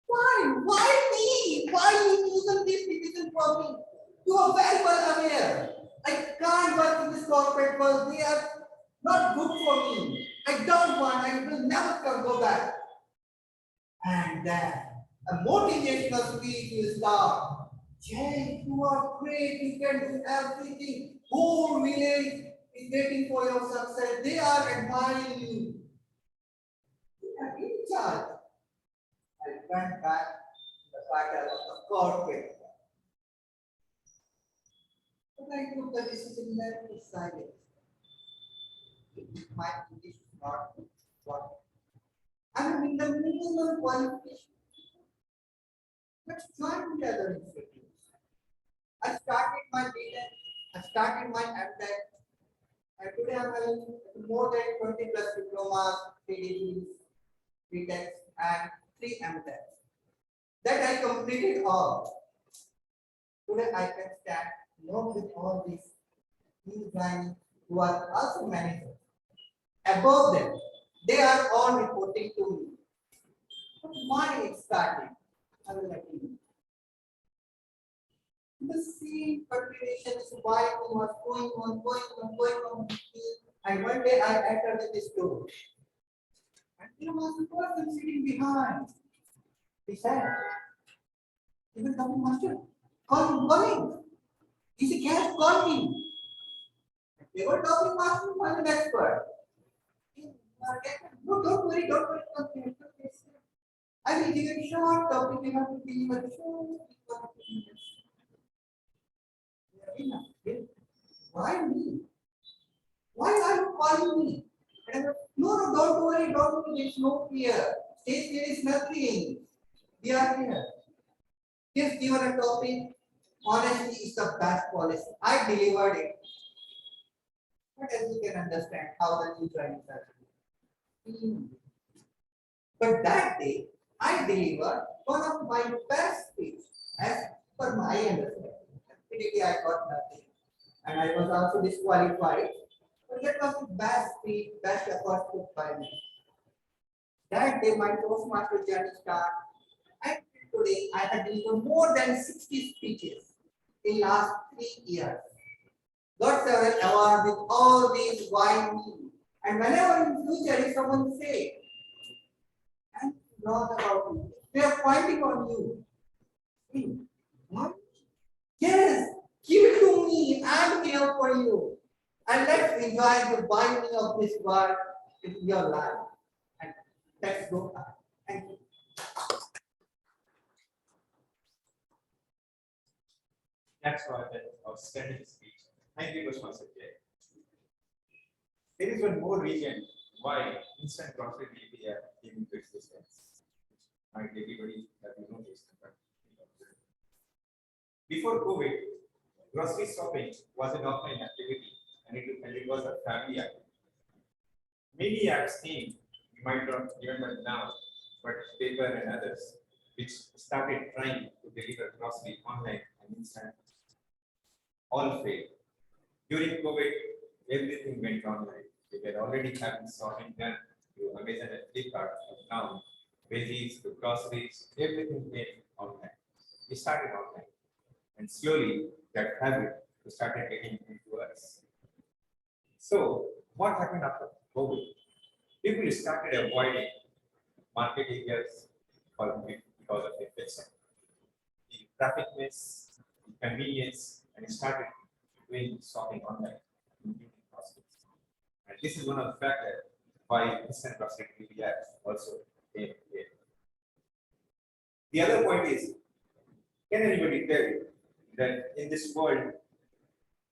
Why? Why me? Why you chosen this decision for me? You are very well aware. I can't work in this corporate world. They are not good for me. I don't want. I will never go back. And then a motivational speech will start. Jay, you are great. You can do everything. Whole village is waiting for your success. They are admiring you. You are in charge. I went back to the title of the corporate. But I took the decision that decided my English is not what. I am in the minimum qualification. joined the other institutes. I started my BTech, I started my MTech, and today I'm having more than 20 plus diplomas, 3 degrees, BTechs, and 3 MTechs. That I completed all. Today I can stand along with all these guys who are also managers. Above them, they are all reporting to me. But why it started? I will let you know. The same continuation is why it was going on. And one day I entered this door. And there was a person sitting behind. He said, "Even coming master, call him. He's a cat, call him." They were talking master was an expert. No, don't worry, I will give it short topic, you have to give it short. Why me? Why are you calling me? And I said, no, don't worry, there's no fear. Stay, there is nothing. We are here. Just given a topic, honesty is the best policy. I delivered it. But as you can understand how the new joiners are doing. But that day, I delivered one of my best speech as per my understanding. Immediately I got nothing. And I was also disqualified. But that was the best speech, best effort put by me. That day my Toastmaster journey started. And today I had delivered more than 60 speeches in last 3 years. Got several awards with all these why me. And whenever in future if someone say, and not about you, they are pointing on you. What? Yes, give it to me. I'm here for you. And let's enjoy the binding of this word in your life. And let's go. Thank you. That's why that outstanding speech. Thank you, Toastmaster Jai. There is one more reason why instant grocery delivery came into existence. Might everybody have you noticed? Before COVID, grocery shopping was an offline activity and it was a family activity. Many apps came, you might not remember now, but paper and others, which started trying to deliver grocery online and instant, all failed. During COVID, everything went online. We were already having sorting done through Amazon and Flipkart, but now veggies to groceries, everything came online. We started online, and slowly that habit started getting into us. So, what happened after COVID? People started avoiding market areas because of infection, the traffic mess, the convenience, and started doing shopping online. And this is one of the factors why instant grocery delivery apps also came here. The other point is, can anybody tell that in this world,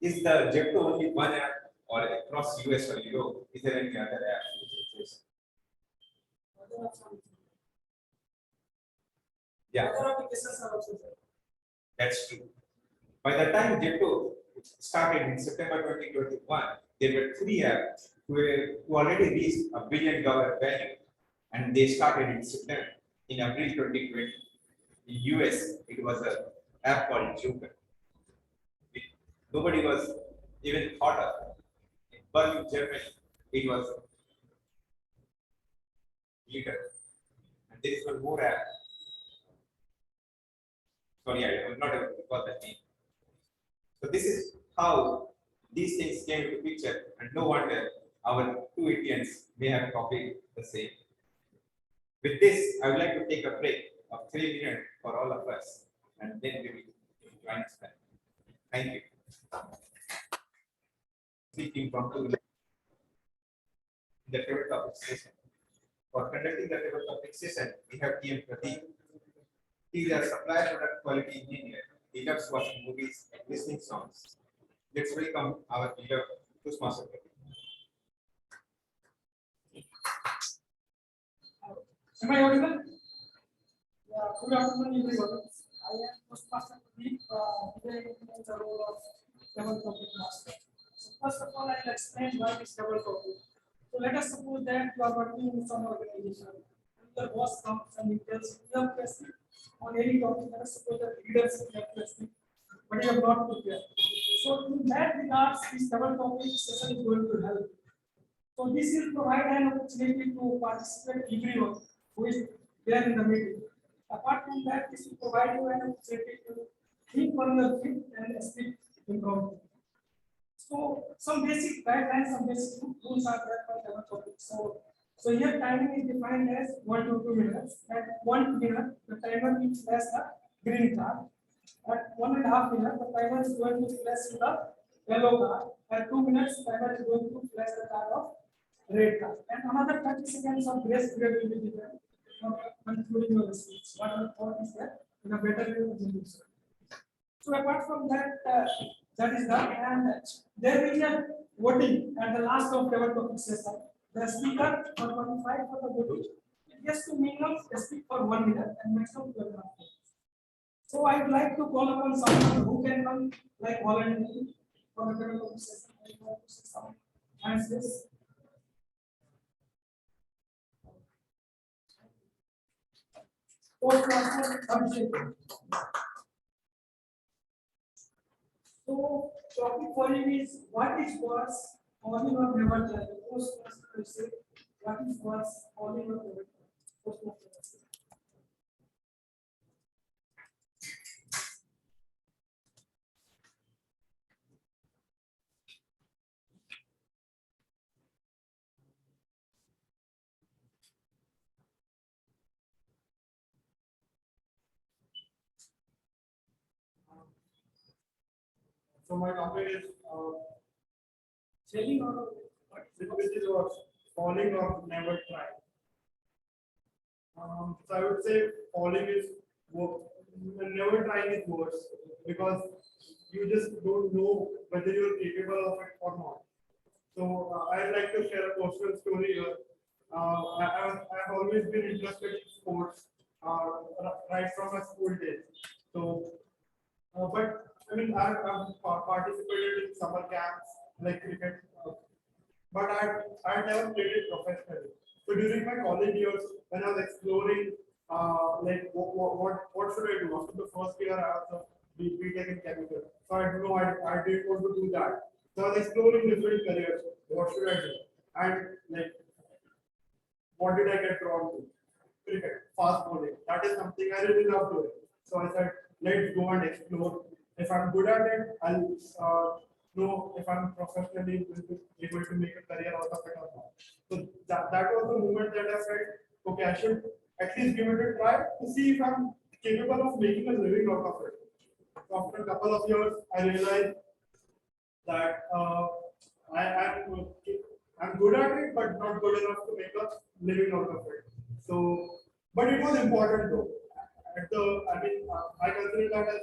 is the Zepto only one app or across US or Europe, is there any other app which exists? Yeah. That's true. By the time Zepto started in September 2021, there were 3 apps who already reached $1 billion value, and they started in September. In April 2020, in US, it was an app called Joker. Nobody was even thought of it. But in Germany, it was leader. And there is one more app. Sorry, I am not able to recall that name. So this is how these things came into picture, and no wonder our 2 Indians may have copied the same. With this, I would like to take a break of 3 minutes for all of us, and then we will join us back. Thank you. Speaking from the table topic session. For conducting the table topic session, we have TM Pradeep. He is a supplier product quality engineer. He loves watching movies and listening songs. Let's welcome our leader, Toastmaster. Am I audible? Yeah, good afternoon, everyone. I am Toastmaster Pradeep, today in the role of table topic master. So first of all, I'll explain what is table topic. So let us suppose that you are working in some organization. And your boss comes and tells you have to speak on any topic. Let us suppose that leaders have to speak, but you have not prepared. So in that regards, this table topic session is going to help. So this will provide an opportunity to participate everyone who is there in the meeting. Apart from that, this will provide you an opportunity to think on your feet and speak impromptu. So some basic guidelines, some basic rules are there for our topic. So here timing is defined as 1 to 2 minutes. At 1 minute, the timer will flash the green card. At 1.5 minutes, the timer is going to flash the yellow card. At 2 minutes, the timer is going to flash the card of red card. And another 30 seconds of grace period will be given for concluding your speech. What are thought is that in a better way of doing so. So apart from that, that is done, and there will be a voting at the last of our topic session. The speaker for 25 for the voting, it gets to minimum speak for 1 minute and maximum 12 minutes. So I would like to call upon someone who can come like volunteering for the topic session. And this. Toastmaster Akshay. So topic for you is what is worse, falling or never trying. Toastmaster will say what is worse, falling or never trying. Toastmaster will say. So my topic is failing or which is worse, falling or never try. So I would say falling is worse. Never trying is worse because you just don't know whether you're capable of it or not. So I'd like to share a personal story here. I've always been interested in sports right from my school days. So, but I mean, I've participated in summer camps like cricket, but I never played it professionally. So during my college years, when I was exploring, like what should I do after the first year, I was a BTech in chemical. So I don't know, I didn't want to do that. So I was exploring different careers. What should I do? And like, what did I get drawn to? Cricket, fast bowling. That is something I really love doing. So I said, let's go and explore. If I'm good at it, I'll know if I'm professionally able to make a career out of it or not. So that was the moment that I said, okay, I should at least give it a try to see if I'm capable of making a living out of it. So after a couple of years, I realized that I'm good at it, but not good enough to make a living out of it. So, but it was important though. I consider that as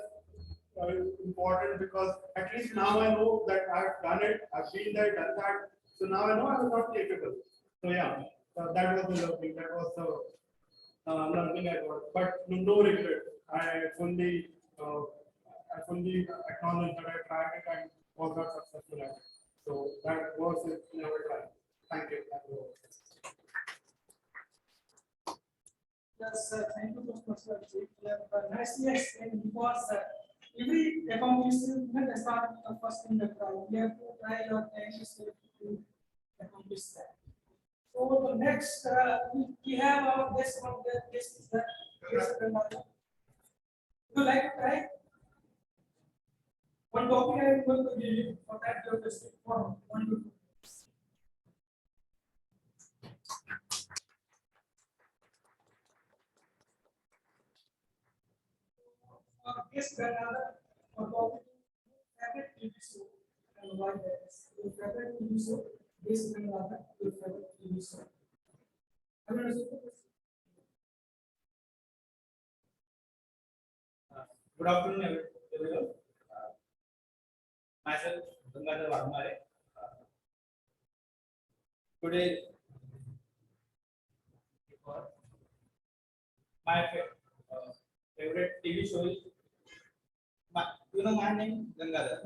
important because at least now I know that I've done it, I've been there, done that. So now I know I was not capable. So yeah, that was the learning. That was the learning I got. But no regret. I fully acknowledge that I tried it and was not successful at it. So that was it. Never tried. Thank you. Yes, thank you, Professor. Nicely explained because every accomplishment does not first in the try. We have to try our best to accomplish that. So the next, we have our guest from the guest is the guest. Would you like to try? One topic I am going to give you for that you have to speak for 1 to 2 minutes. Yes, another topic favorite TV show and why that is. Your favorite TV show, this is another your favorite TV show. Good afternoon, everyone. Myself, Jitendra. Today, my favorite TV show is You know my name, Gangadhar.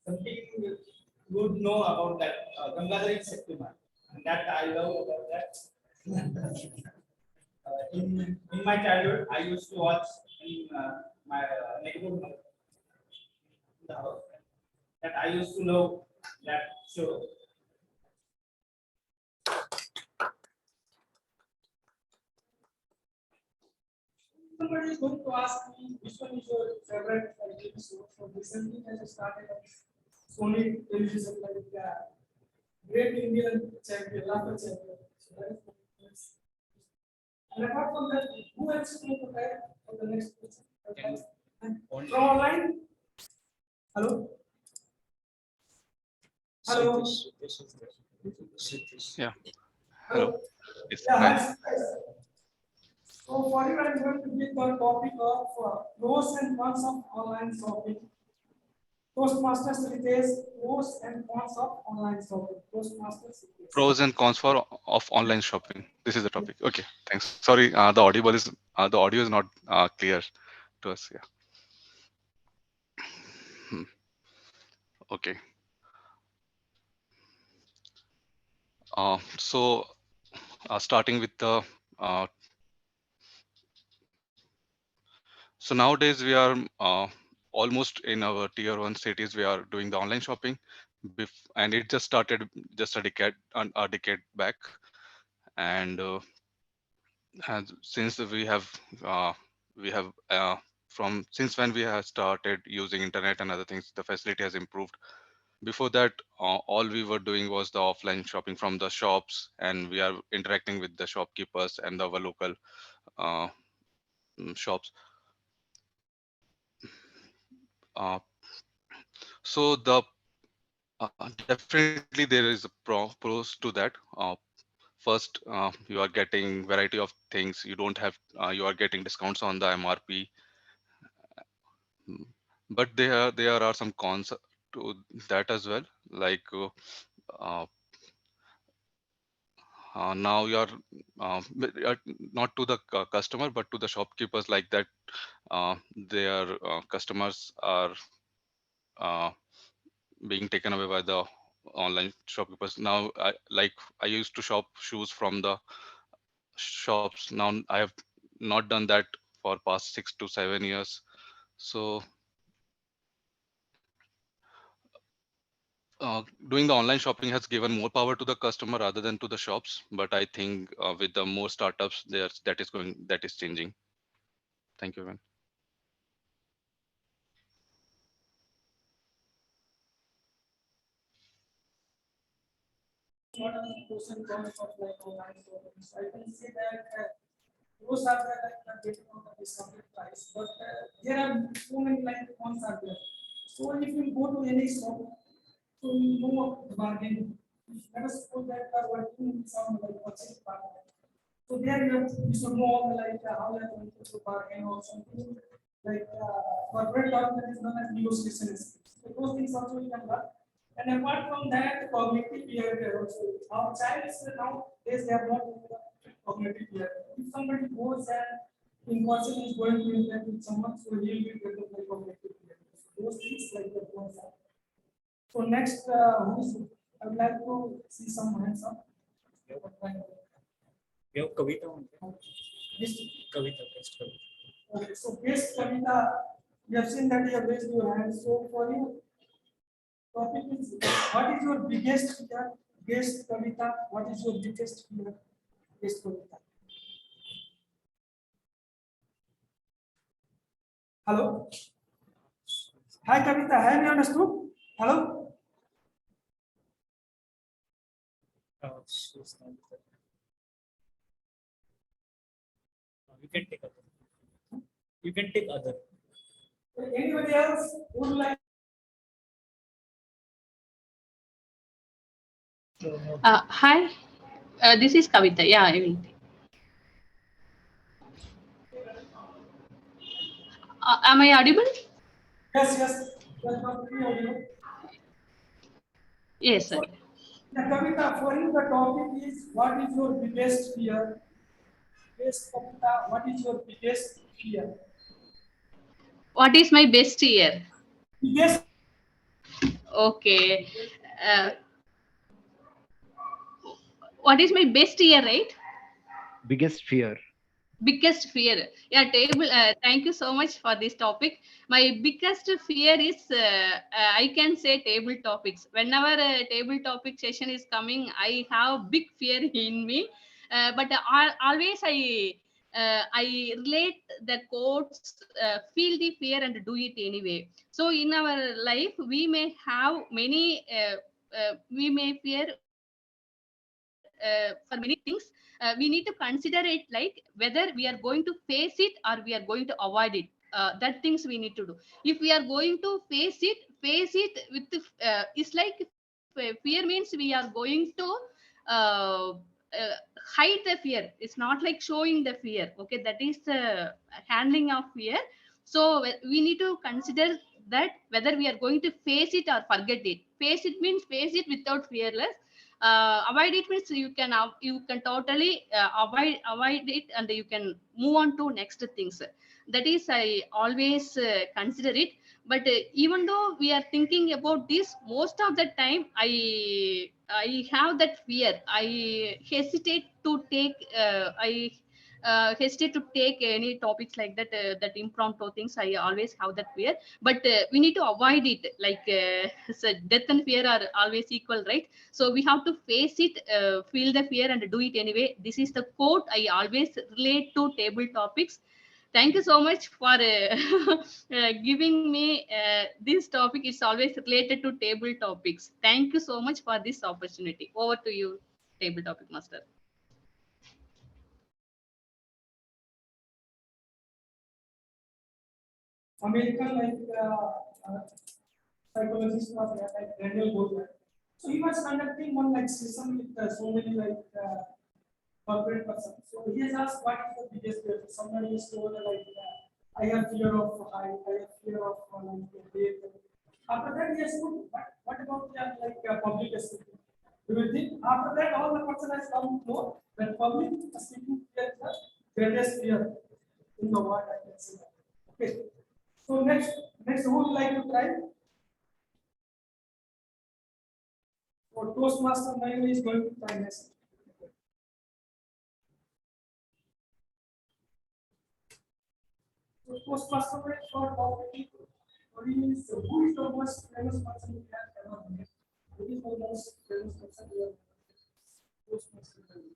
Something you would know about that. Gangadhar is Septima, and that I love about that. In my childhood, I used to watch in my neighborhood in the house. That I used to love that show. Somebody is going to ask me which one is your favorite TV show. So recently, I just started on Sony television like Great Indian Champion, Laughter Champion. So that is and apart from that, who else is going to prepare for the next question? From online? Hello? Hello? Yeah. Hello? Hello. Yes. Yeah, Hi. hi. So for you, I'm going to give the topic of pros and cons of online shopping. Toastmasters Ritesh, pros and cons of online shopping. Toastmasters Ritesh. Pros and cons for of online shopping. This is the topic. Okay. Thanks. Sorry. The audio is not clear to us. Yeah. Hmm. Okay. So starting with the so nowadays we are almost in our tier one cities we are doing the online shopping, and it just started just a decade back, and since we have from since when we have started using internet and other things, the facility has improved. Before that, all we were doing was the offline shopping from the shops, and we are interacting with the shopkeepers and our local uh, shops. Uh, so definitely there is a pros to that. First, you are getting variety of things. You don't have you are getting discounts on the MRP. Mm. But there are some cons to that as well. Like uh, now you are not to the customer, but to the shopkeepers, like that. Their customers are uh, being taken away by the online shopkeepers. Now, I used to shop shoes from the shops. Now I have not done that for past 6 to 7 years. So doing the online shopping has given more power to the customer rather than to the shops. But I think with the more startups, that is changing. Thank you, Evan. What are the pros and cons of like online shopping? So I can say that pros are that I can get on the discounted price, but there are so many like cons are there. So if you go to any shop, so you know the bargain. Let us suppose that you are working in some like purchase department. So there you should know all the like how you are going to bargain or something like corporate term that is known as negotiation skills. So those things also you can learn. And apart from that, cognitive behavior also. Our child is nowadays they are not cognitive behavior. If somebody goes and in person is going to interact with someone, so he will be developed by cognitive behavior. So those things like that ones are. So next, I would like to see some hands up. You have Kavita on This Kavita, best Kavita. okay, so best Kavita, we have seen that you have raised your hand. So for you, topic is what is your biggest fear? Best Kavita, what is your biggest fear? Best Kavita. Hello. Hi Kavita, have you understood? Hello. She's not there. You can take other. You can take other. Anybody else would like? Hi, this is Kavita. Yeah, I will. Am I audible? Yes, yes. That's not pretty audio. Yes, sir. Yeah, Kavita, for you the topic is what is your biggest fear? Yes, Kavita, what is your biggest fear? What is my best year? Yes. Okay. Uh, what is my best year, right? Biggest fear. Biggest fear. Yeah, table. Thank you so much for this topic. My biggest fear is I can say table topics. Whenever a table topic session is coming, I have big fear in me. But always I relate the quotes, feel the fear and do it anyway. So in our life we may have many we may fear for many things. We need to consider it like whether we are going to face it or we are going to avoid it. That things we need to do. If we are going to face it with it's like fear means we are going to uh, hide the fear. It's not like showing the fear. Okay, that is handling of fear. So we need to consider that whether we are going to face it or forget it. Face it means face it without fearless. Avoid it means you can totally avoid it and you can move on to next things. That is I always consider it. But even though we are thinking about this, most of the time I have that fear. I hesitate to take I hesitate to take any topics like that, that impromptu things. I always have that fear. But we need to avoid it. Like so death and fear are always equal, right? So we have to face it, feel the fear and do it anyway. This is the quote I always relate to table topics. Thank you so much for giving me this topic. It's always related to table topics. Thank you so much for this opportunity. Over to you, table topic master. American psychologist was like Daniel Goleman. So he was conducting one like session with so many corporate persons. So he has asked what is the biggest fear. Somebody is told like I have fear of height, I have fear of death. After that he has put what about public speaking? Do you think after that all the person has come to know that public speaking fear is the greatest fear in the world, I can say that. Okay. So next who would like to try? So Toastmaster Mayur is going to try next. So Toastmaster Mayur for topic is who is the most famous person we have ever met? Who is the most famous person we have ever met? Toastmaster Mayur.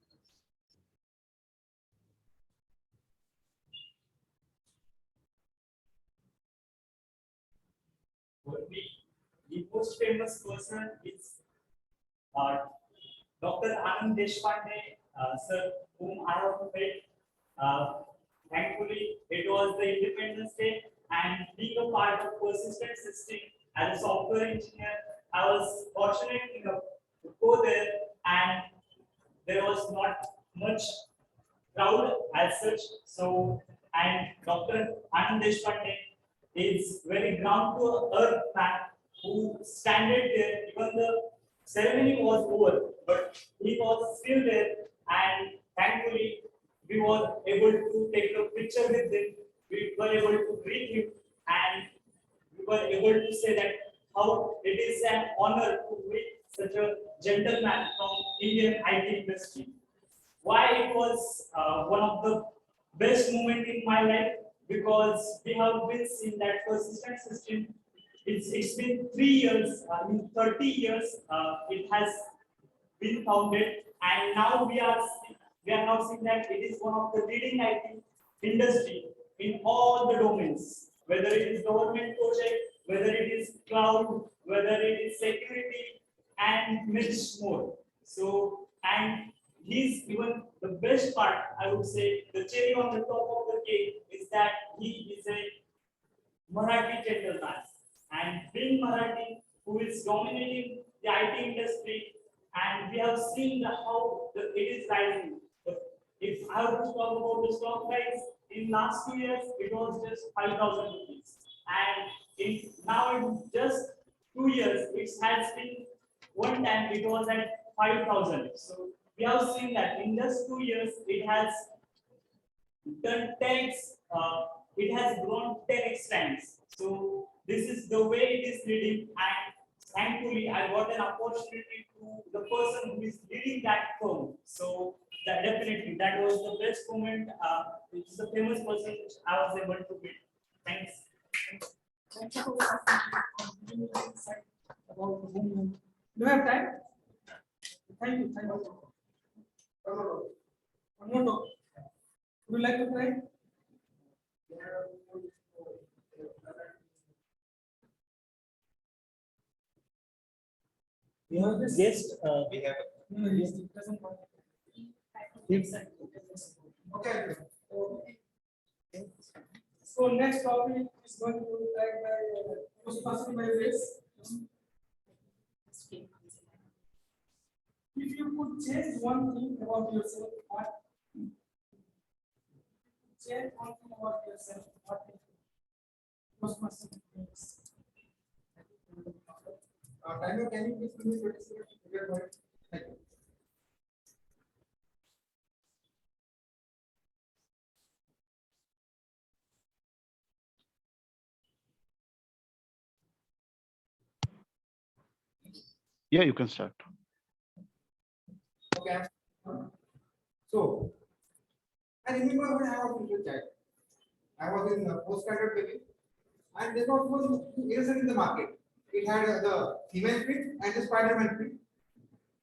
For me, the most famous person is uh, Dr. Anand Deshpande, sir, whom I have met. Uh, Thankfully, it was the Independence Day, and being a part of persistent system as a software engineer, I was fortunate enough to go there, and there was not much crowd as such. So, and Dr. Anand Deshpande is very ground to earth man who standed there. Even the ceremony was over, but he was still there, and thankfully we were able to take a picture with him. We were able to greet him, and we were able to say that how it is an honor to meet such a gentleman from Indian IT industry. Why it was one of the best moment in my life, because we have been seeing that persistent system. It's been 3 years, I mean 30 years. It has been founded, and now we are now seeing that it is one of the leading IT industry in all the domains, whether it is government project, whether it is cloud, whether it is security, and much more. So, and he's even the best part, I would say, the cherry on the top of the cake is that he is a Marathi gentleman. And being Marathi, who is dominating the IT industry, and we have seen how it is rising. But if I were to talk about the stock price, in last 2 years, it was just 5,000 rupees. And now in just 2 years, it has been one time it was at 5,000. So we have seen that in just 2 years, it has done 10x it has grown 10x times. So this is the way it is leading, and thankfully I got an opportunity to the person who is leading that firm. So that definitely that was the best moment. It's the famous person which I was able to meet. Thanks. Thank you for giving me insight about the movement. Do you have time? Thank you. Thank you. One more talk. Would you like to try? We have this guest. We have. No, yes, it doesn't work. Okay. So next topic is going to be tagged by Toastmaster by race. If you could change one thing about yourself, what? Change one thing about yourself, what? Toastmaster means. Daniel, can you please give me 20 seconds to get right? Thank you. Yeah, you can start. Okay. So, I remember when I was in the child, I was in the postgraduate degree, and there was one eraser in the market. It had the female print and the Spider-Man print.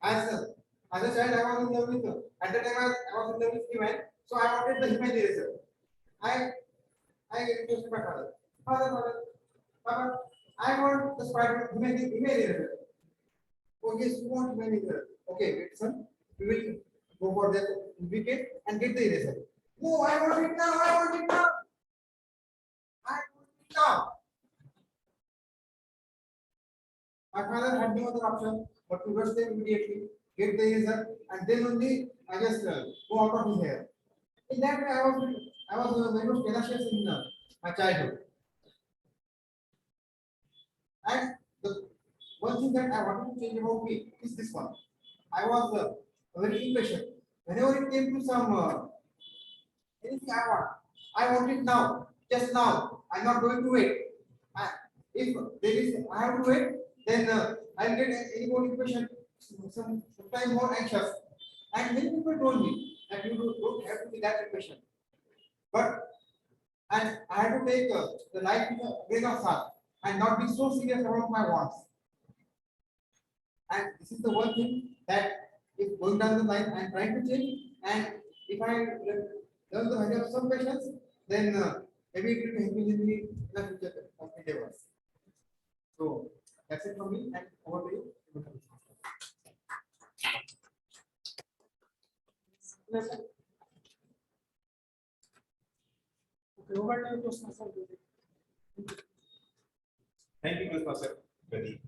As a child, I was in love with at the time I was in love with female, so I wanted the female eraser. I requested my father, Father, I want the Spider-Man female eraser. Oh yes, you want female eraser. Okay, wait, son, we will go for the weekend and get the eraser. No, I want it now. I want it now. I want it now. My father had no other option but to rush them immediately, get the eraser, and then only I just go out of his hair. In that way, I was very much tenacious in my childhood. And the one thing that I wanted to change about me is this one. I was very impatient. Whenever it came to some anything I want it now, just now. I'm not going to wait. If there is, I have to wait, then I'll get any more impatient, sometimes more anxious. And many people told me that you don't have to be that impatient. But and I have to take the life with a grain of salt and not be so serious about my wants. And this is the one thing that if going down the line, I'm trying to change. And if I learn the value of some patience, then maybe it will help me in the future of endeavors. So that's it from me, and over to you. Okay, over to you, Toastmaster. Thank you, Toastmaster Pradeep.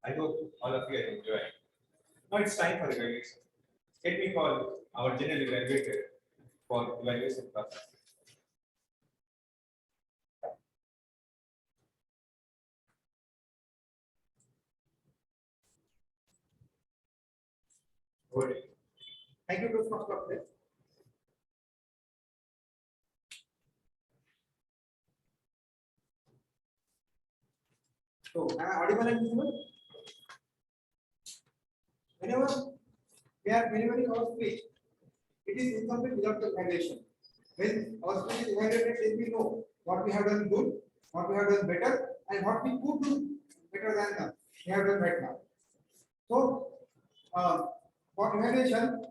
I hope all of you are enjoying. Now it's time for evaluation. Let me call our general evaluator for evaluation process. Over to you. Thank you, Toastmaster. So, am I audible and visible? Whenever our speech, it is incomplete without the evaluation. When our speech is evaluated, then we know what we have done good, what we have done better, and what we could do better than we have done right now. So, for evaluation,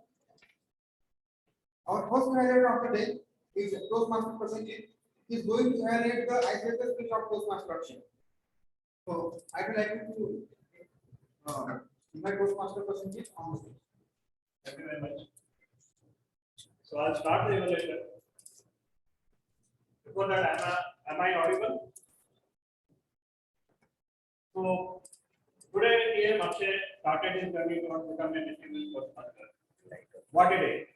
our first evaluator of the day is Toastmaster percentage. He is going to evaluate the icebreaker speech of Toastmaster Akshay. So, I would like you to invite Toastmaster percentage on the stage. Thank you very much. So I'll start the evaluation. Before that, am I audible? So today TM Akshay started his journey towards becoming a distinguished Toastmaster. What a day!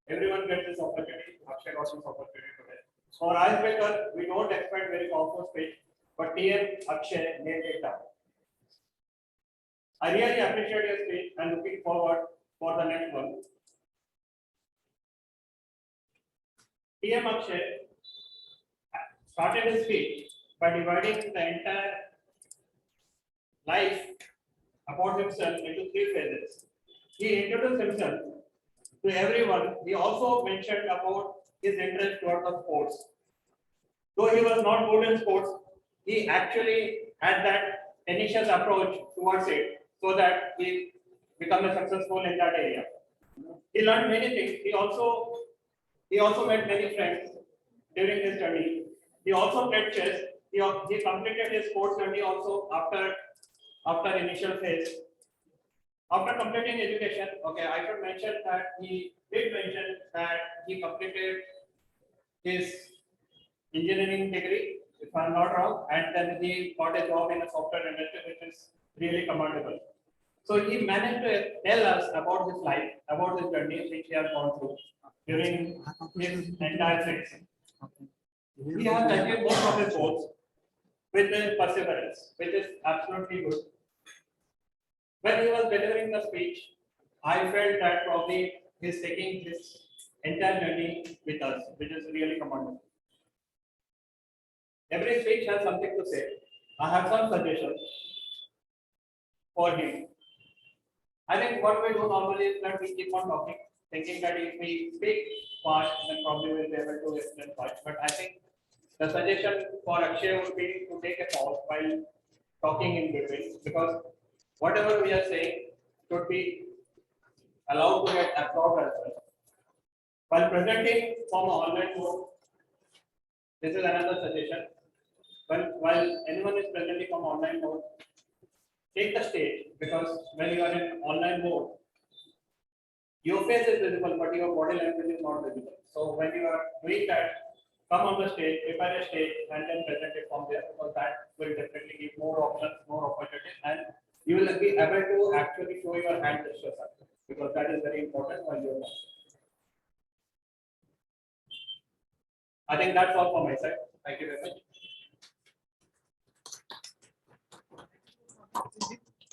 Everyone gets this opportunity. Akshay got this opportunity today. For icebreaker, we don't expect very powerful speech, but TM Akshay nailed it down. I really appreciate your speech and looking forward for the next one. TM Akshay, started his speech by dividing the entire life about himself into three phases. He introduced himself to everyone. He also mentioned about his interest towards the sports. Though he was not good in sports, he actually had that initial approach towards it so that he become a successful in that area. He learned many things. He also met many friends during his journey. He also played chess. He completed his sports journey also after initial phase. After completing education, okay, I should mention that he did mention that he completed his engineering degree, if I'm not wrong, and then he got a job in a software industry, which is really commendable. So he managed to tell us about his life, about his journey, which he has gone through during his entire phase. He has achieved most of his goals with the perseverance, which is absolutely good. When he was delivering the speech, I felt that probably he's taking his entire journey with us, which is really commendable. Every speech has something to say. I have some suggestions for him. I think what we do normally is that we keep on talking, thinking that if we speak fast, then probably we'll be able to explain fast. But I think the suggestion for Akshay would be to take a pause while talking in between, because whatever we are saying should be allowed to get absorbed as well. While presenting from an online mode, this is another suggestion. While anyone is presenting from online mode, take the stage, because when you are in online mode, your face is visible, but your body language is not visible. So when you are doing that, come on the stage, prepare a stage, and then present it from there, because that will definitely give more options, more opportunities, and you will be able to actually show your hand gestures, because that is very important while you are talking. I think that's all from my side. Thank you very much.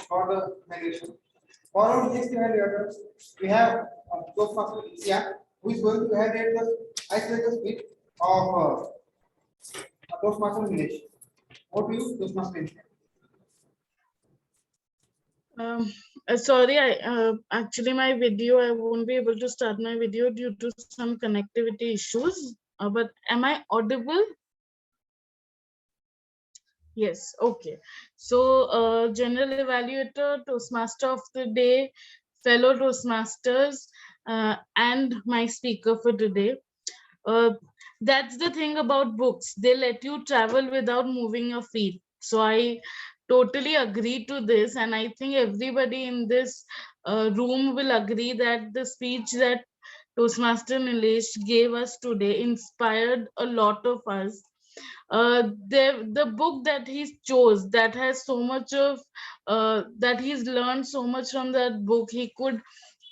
For the narration. For our next event, we have Toastmaster India, who is going to head the icebreaker speech of Toastmaster Nilesh. Over to you, Toastmaster India. Sorry, actually my video, I won't be able to start my video due to some connectivity issues. But am I audible? Yes, okay. So, General Evaluator, Toastmaster of the Day, fellow Toastmasters, and my speaker for today. That's the thing about books. They let you travel without moving your feet. So I totally agree to this, and I think everybody in this room will agree that the speech that Toastmaster Nilesh gave us today inspired a lot of us. The book that he chose, that has so much of that he's learned so much from that book, he could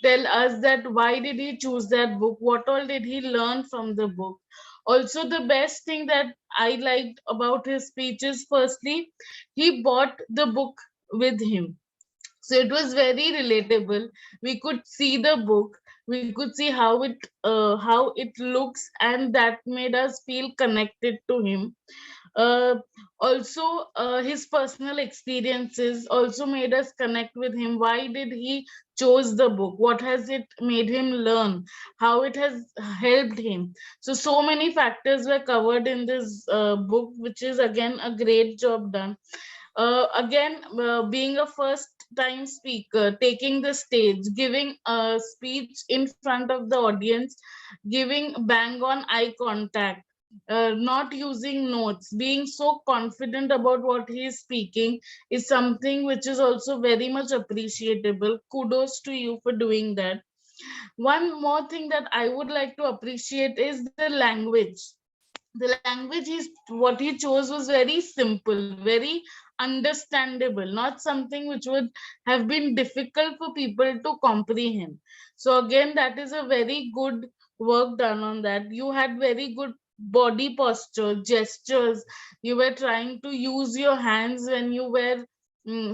tell us that why did he choose that book, what all did he learn from the book. Also, the best thing that I liked about his speech is, firstly, he bought the book with him, so it was very relatable. We could see the book, we could see how it looks, and that made us feel connected to him. uh, Also, his personal experiences also made us connect with him. Why did he chose the book, what has it made him learn, how it has helped him. So many factors were covered in this book, which is again a great job done. Again, being a first time speaker, taking the stage, giving a speech in front of the audience, giving bang on eye contact, not using notes, being so confident about what he is speaking is something which is also very much appreciable. Kudos to you for doing that. One more thing that I would like to appreciate is the language. The language what he chose was very simple, very understandable, not something which would have been difficult for people to comprehend. So again, that is a very good work done on that. You had very good body posture, gestures. You were trying to use your hands when you were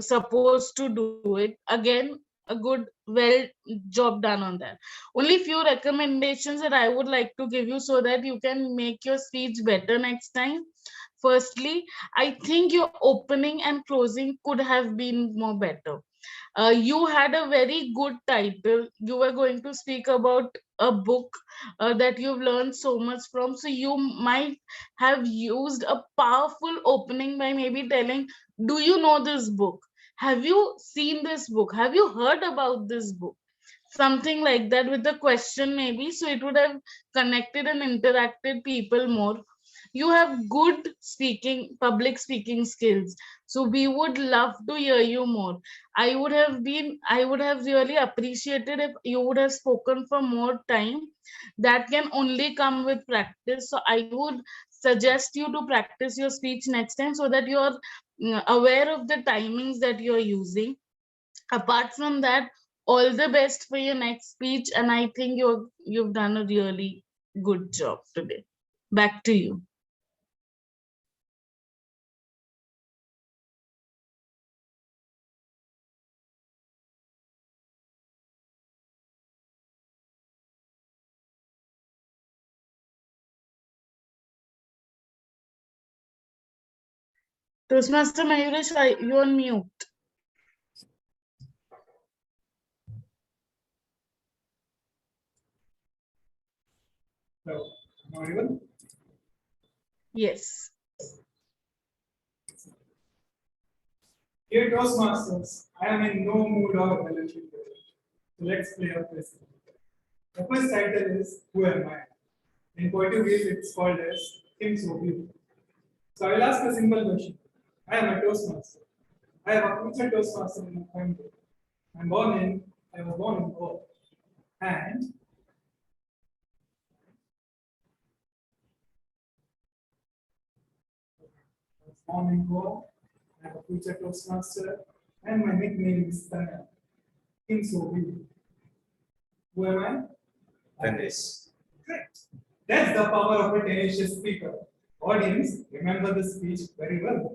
supposed to do it. Again, a good, well job done on that. Only few recommendations that I would like to give you so that you can make your speech better next time. Firstly, I think your opening and closing could have been more better. You had a very good title. You were going to speak about a book that you've learned so much from. So you might have used a powerful opening by maybe telling, do you know this book? Have you seen this book? Have you heard about this book? Something like that with a question, maybe. So it would have connected and interacted people more. You have good speaking, public speaking skills. So we would love to hear you more. I would have really appreciated if you would have spoken for more time. That can only come with practice. So I would suggest you to practice your speech next time so that you're aware of the timings that you're using. Apart from that, all the best for your next speech, and I think you've done a really good job today. Back to you. Toastmaster Mayuresh, you're on mute. Hello, am I audible? Yes. Dear Toastmasters, I am in no mood or ability today. So let's play a quiz. The quiz title is Who Am I? In Portuguese, it's called as Quem Sou Eu. So I will ask a simple question. I am a Toastmaster. I have a future Toastmaster in my family. I was born in Goa. And I was born in Goa. I have a future Toastmaster. And my nickname is Tanya. Quem sou eu? Who am I? Venkatesh. Correct. That's the power of a tenacious speaker. Audience, remember the speech very well.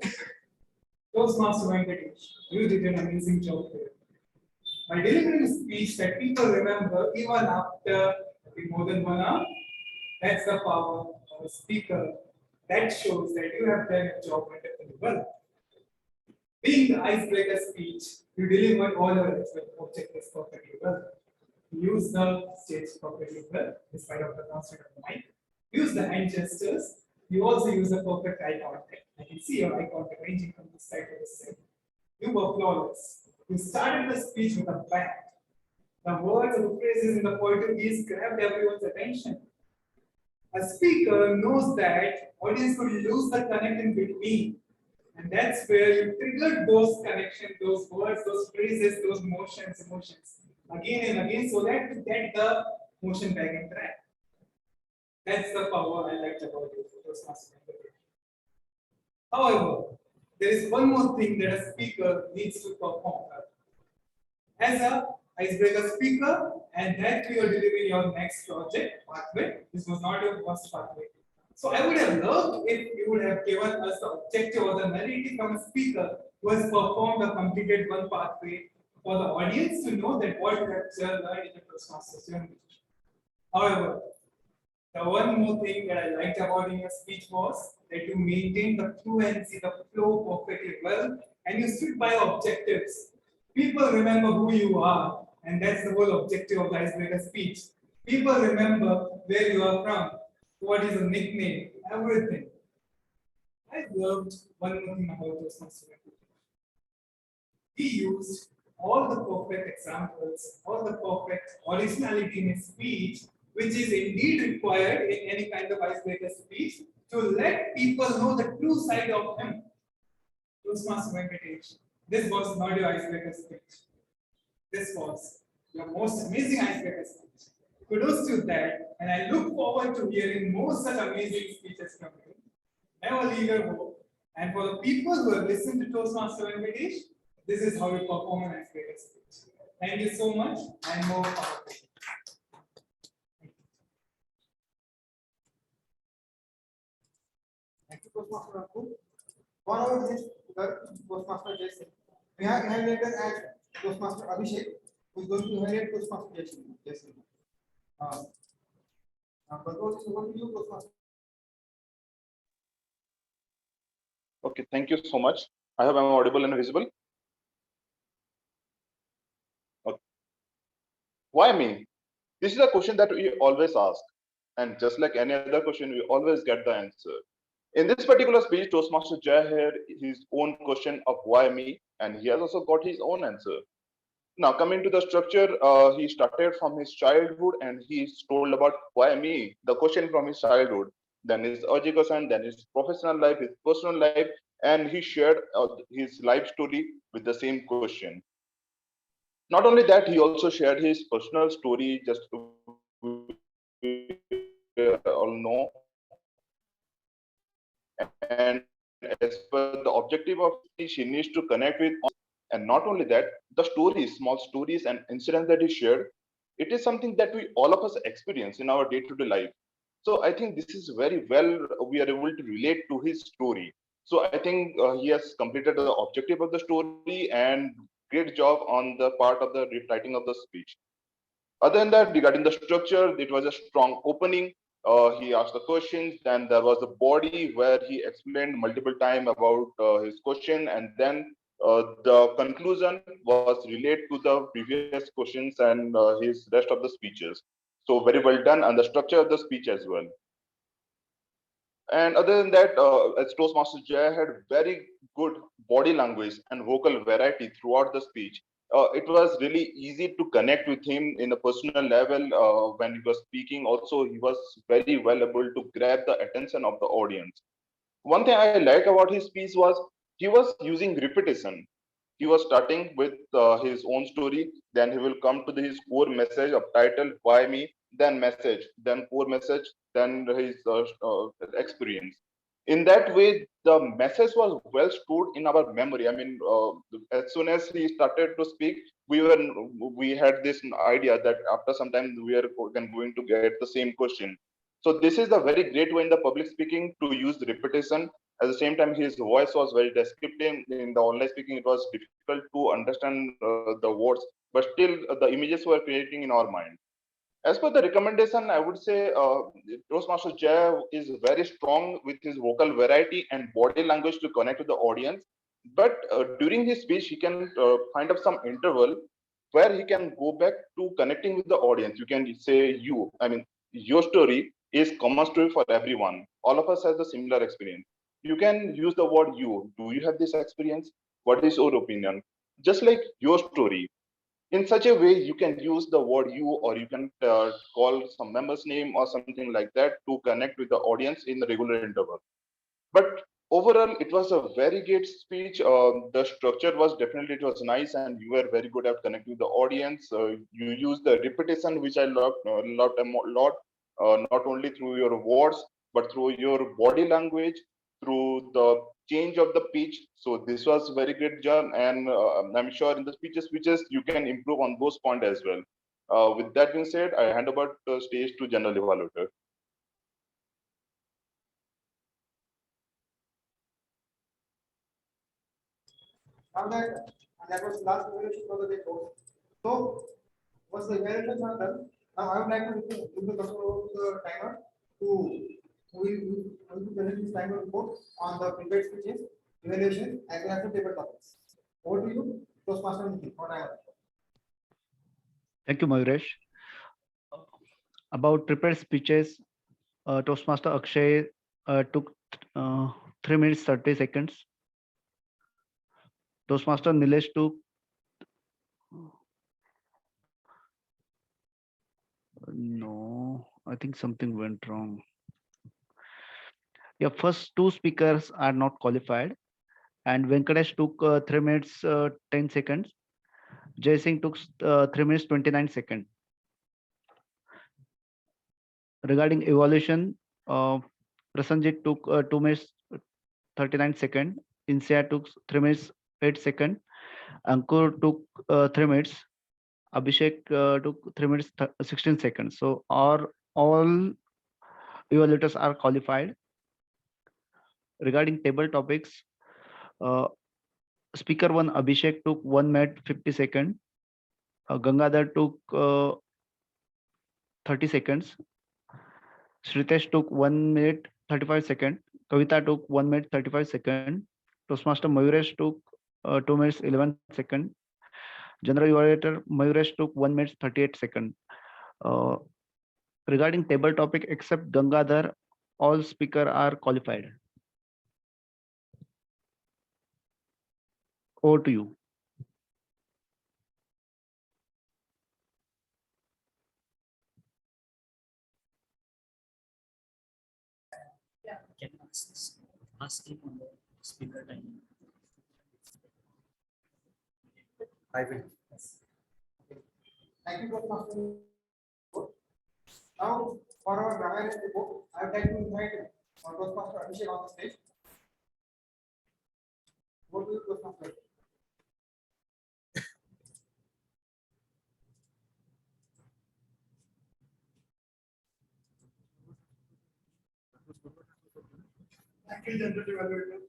Toastmaster Venkatesh, you did an amazing job here. By delivering a speech that people remember even after more than 1 hour, that's the power of a speaker. That shows that you have done your job wonderfully well. Being the icebreaker speech, you delivered all your objectives perfectly well. Use the stage perfectly well, despite of the constraint of the mic. Use the hand gestures. You also use the perfect eye contact. I can see your eye contact ranging from this side to this side. You were flawless. You started the speech with a bang. The words and the phrases in the Portuguese grabbed everyone's attention. A speaker knows that audience could lose the connect in between. And that's where you triggered those connections, those words, those phrases, those emotions again and again so that you get the motion back in track. That's the power I liked about it. However, there is one more thing that a speaker needs to perform. As a icebreaker speaker, and that you are delivering your next project pathway. This was not your first pathway. So I would have loved if you would have given us the objective or the narrative from a speaker who has performed or completed one pathway for the audience to know that what you have learned in the Toastmasters journey. However, the one more thing that I liked about in your speech was that you maintained the fluency, the flow perfectly well, and you stood by your objectives. People remember who you are, and that's the whole objective of the icebreaker speech. People remember where you are from, what is your nickname, everything. I loved one more thing about Toastmasters. He used all the perfect examples, all the perfect originality in his speech, which is indeed required in any kind of icebreaker speech to let people know the true side of him. Toastmaster Venkatesh, this was not your icebreaker speech. This was your most amazing icebreaker speech. Kudos to that, and I look forward to hearing more such amazing speeches from you. Never leave your hope. And for the people who have listened to Toastmaster Venkatesh, this is how we perform an icebreaker speech. Thank you so much, and more power. Thank you, Toastmaster Raghu. One of this Toastmaster Jason. We have invited as Toastmaster Abhishek. who's going to highlight Toastmaster? Yes. Bhagavad, over to you, Toastmaster. Okay, thank you so much. I hope I'm audible and visible. Okay. Why me? This is a question that we always ask. And just like any other question, we always get the answer. In this particular speech, Toastmaster Jai had his own question of why me, and he has also got his own answer. Now, coming to the structure, he started from his childhood and he's told about why me, the question from his childhood, then his education, then his professional life, his personal life, and he shared his life story with the same question. Not only that, he also shared his personal story, just all know. And as per the objective of she needs to connect with, and not only that, the stories, small stories and incidents that he shared, it is something that we all of us experience in our day-to-day life. So I think this is very well we are able to relate to his story. So I think he has completed the objective of the story and great job on the part of the writing of the speech. Other than that, regarding the structure, it was a strong opening. He asked the questions, then there was a body where he explained multiple times about his question, and then the conclusion was related to the previous questions and his rest of the speeches. So very well done, and the structure of the speech as well. And other than that, as Toastmaster Jay had very good body language and vocal variety throughout the speech. It was really easy to connect with him in a personal level when he was speaking. Also, he was very well able to grab the attention of the audience. One thing I like about his piece was he was using repetition. He was starting with his own story, then he will come to his core message of title, why me, then message, then core message, then his experience. In that way, the message was well stored in our memory. I mean, as soon as he started to speak, we had this idea that after some time we are going to get the same question. So this is a very great way in the public speaking to use repetition. At the same time, his voice was very descriptive. In the online speaking, it was difficult to understand the words, but still the images were creating in our mind. As per the recommendation, I would say Toastmaster Jay is very strong with his vocal variety and body language to connect with the audience. But during his speech, he can find up some interval where he can go back to connecting with the audience. You can say I mean, your story is common story for everyone. All of us has a similar experience. You can use the word you. Do you have this experience? What is your opinion? Just like your story, in such a way you can use the word you, or you can call some member's name or something like that to connect with the audience in the regular interval. But overall it was a very great speech. The structure was definitely, it was nice, and you were very good at connecting with the audience. You used the repetition, which I loved a lot, not only through your words but through your body language, through the change of the pitch. So this was very great job, and I'm sure in the speeches you can improve on those points as well. With that being said, I hand over the stage to General Evaluator. Now that was last evaluation for the day course. So, once the evaluations are done, now I would like to give the control to the timer who will present this timer report on the prepared speeches, evaluation, as well as the table topics. Over to you, Toastmaster Nikhil, for timer. Thank you, Mayuresh. About prepared speeches, Toastmaster Akshay took 3 minutes 30 seconds. Toastmaster Nilesh took no, I think something went wrong. Yeah, first two speakers are not qualified, and Venkatesh took 3 minutes 10 seconds. Jai Singh took 3 minutes 29 seconds. Regarding evaluation, Prasanjit took 2 minutes 39 seconds. Insia took 3 minutes 8 seconds. Ankur took 3 minutes. Abhishek took 3 minutes 16 seconds. So all evaluators are qualified. Regarding table topics, speaker 1 Abhishek took 1 minute 50 seconds. Gangadhar took 30 seconds. Shritesh took 1 minute 35 seconds. Kavita took 1 minute 35 seconds. Toastmaster Mayuresh took 2 minutes 11 seconds. General evaluator Mayuresh took 1 minute 38 seconds. Regarding table topic, except Gangadhar, all speakers are qualified. Over to you. Can you ask him on the speaker time? I will. Thank you, Toastmaster. Now, for our awareness report, I would like to invite our Toastmaster Abhishek on the stage. Go to the Toastmaster. Thank you, General Evaluator.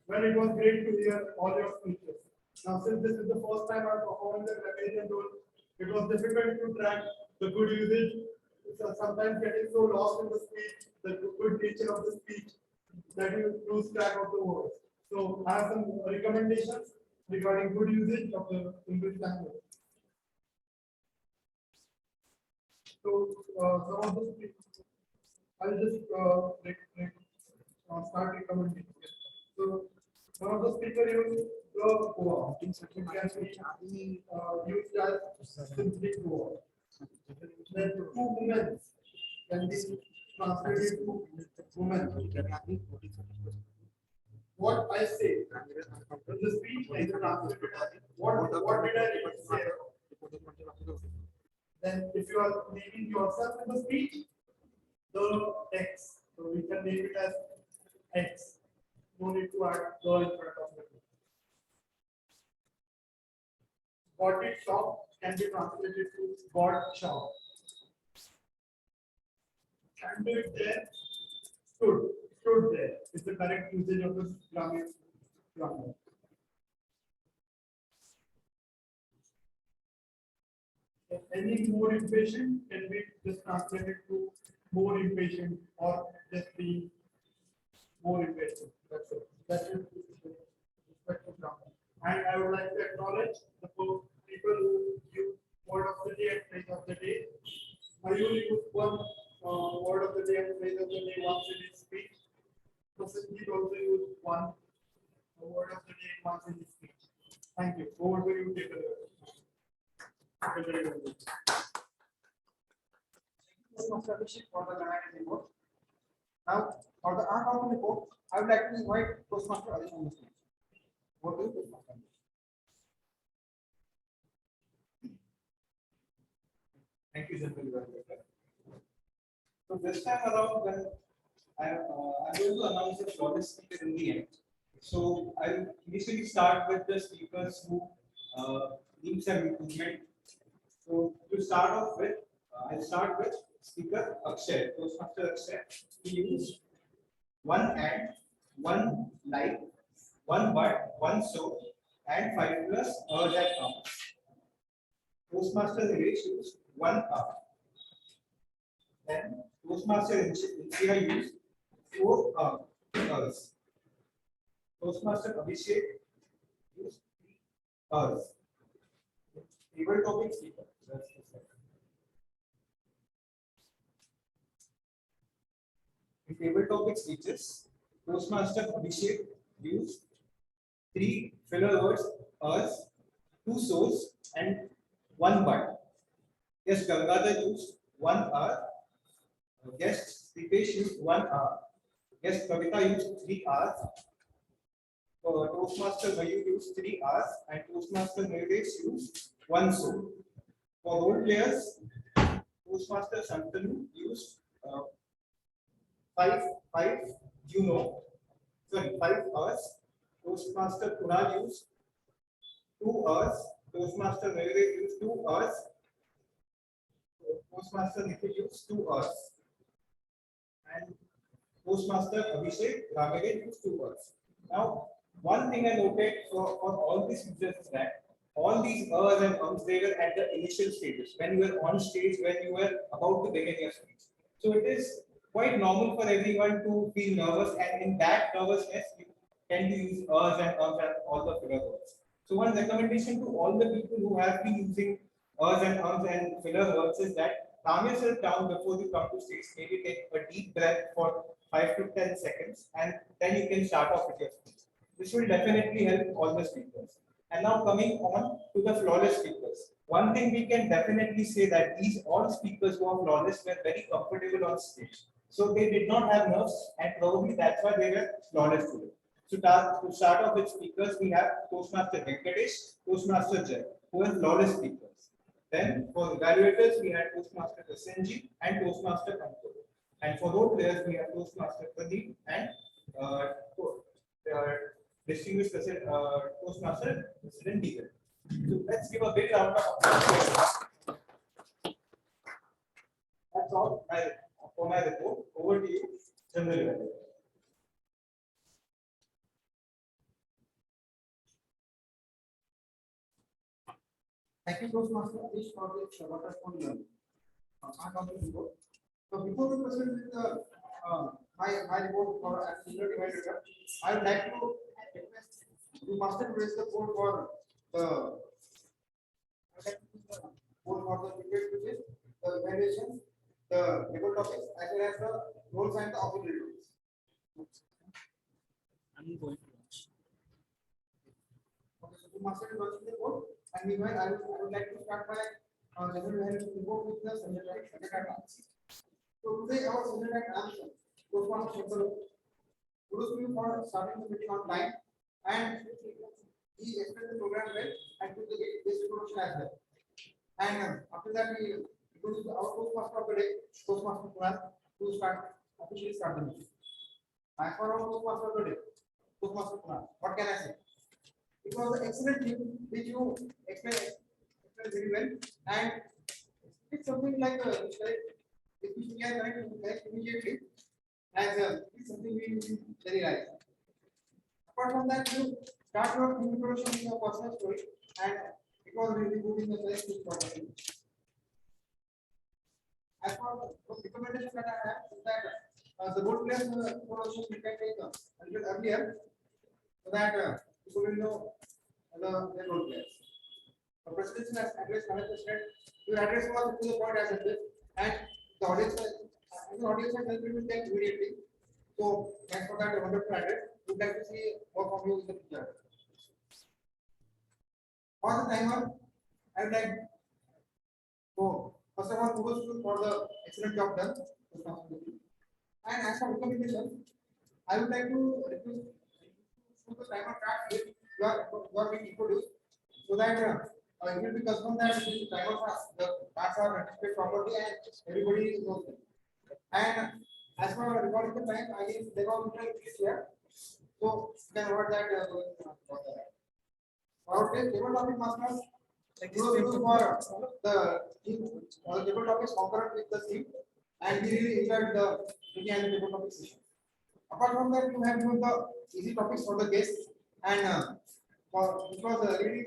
Well, it was great to hear all your speeches. Now, since this is the first time I'm performing the Gregorian role, it was difficult to track the good usage. So sometimes getting so lost in the speech, the good nature of the speech, that you lose track of the words. So I have some recommendations regarding good usage of the English language. So some of the I'll just start recommending. So one of the speaker used the Goa. It can be used as simply Goa. Then two women can be translated to women. What I say in the speech is translated as what did I really say? Then if you are naming yourself in the speech, the X. So we can name it as X. No need to add the in front of it. Got it shop can be translated to got shop. Can do it there. Stood there is the correct usage of the grammar. Any more impatient can be just translated to more impatient or just be more impatient. That's it. That's it. Respect to grammar. And I would like to acknowledge the people who use word of the day and phrase of the day. Mayur used one word of the day and phrase of the day once in his speech. He also used one word of the day once in his speech. Thank you. Over to you, take Now, for the art of the report, I would like to invite Toastmaster Nilesh on the stage. What do you Toastmaster? Thank you, Jitendra. So this time around, when I'm going to announce the shortest speaker in the end. So I'll initially start with the speakers who need some improvement. So to start off with, I'll start with speaker Akshay. Toastmaster Akshay. He used one hand, one light, one butt, one soap, and 5 plus that counts. Toastmaster Nilesh used one up. Then Toastmaster India used 4 Rs. Toastmaster Abhishek used 3 Rs. Table topic speaker. In table topic speeches, Toastmaster Abhishek used 3 filler words, Rs, 2 so's, and 1 but. Yes, Gangadhar used 1 R. Guest Dipesh used 1 R. Guest Kavita used 3 R's. Toastmaster Mayur used 3 R's, and Toastmaster Nilesh used 1 so. For role players, Toastmaster Shantanu used 5 R's. Toastmaster Kunal used 2 R's. Toastmaster Mayur used 2 R's. Toastmaster Nikhil used 2 R's. And Toastmaster Abhishek Ramage used 2 R's. Now, one thing I noted for all these users is that all these ers and ums, they were at the initial stages, when you were on stage, when you were about to begin your speech. So it is quite normal for everyone to feel nervous, and in that nervousness, you tend to use ers and ums and all the filler words. So one recommendation to all the people who have been using ers and ums and filler words is that calm yourself down before you come to stage. Maybe take a deep breath for 5 to 10 seconds, and then you can start off with your speech. This will definitely help all the speakers. And now coming on to the flawless speakers. One thing we can definitely say that these all speakers who are flawless were very comfortable on stage. So they did not have nerves, and probably that's why they were flawless today. So to start off with speakers, we have Toastmaster Venkatesh, Toastmaster Jai, who are flawless speakers. Then for evaluators, we had Toastmaster SNG and Toastmaster Ankur. And for role players, we have Toastmaster Pradeep and distinguished Toastmaster President Deegan. So let's give a big round of applause. That's all for my report. Over to you, General Evaluator. Thank you, Toastmaster, for this wonderful report. So before we proceed with the my report for as senior evaluator, I would like to request you master to raise the board for the prepared speeches, the evaluation, the report topics, as well as the roles and the auxiliary roles. I'm going to watch. Okay, so the master is watching the board, and meanwhile, I would like to start by general report with the subject matter. So today our subject answer was one of kudos to you for starting the meeting on time, and he explained the program well and took the basic introduction as well. And after that, we introduced our Toastmaster of the day, Toastmaster Kunal, to officially start the meeting. And for our Toastmaster of the day, Toastmaster Kunal, what can I say? It was an excellent thing which you explained very well, and it's something like if we can connect immediately, as it's something we very like. Apart from that, you start your introduction in your personal story, and it was really good in the first point. As for the recommendation that I have is that the role players introduction we can take a little earlier, so that people will know the role players. The presentation has addressed 100%. Your address was to the point as it is, and the audience has helped you to take immediately. So thanks for that wonderful address. We'd like to see more from you in the future. For the timer, I would like so first of all, kudos to you for the excellent job done. And as for recommendation, I would like to request the timer card with your being introduced, so that it will be confirmed that the cards are displayed properly and everybody knows them. And as for recording the time, I guess there was little glitch here, so you can avoid that. For today's table topic masters, for the table topic is concurrent with the theme, and we really enjoyed the meeting and the table topic session. Apart from that, you have given the easy topics for the guests, and it was really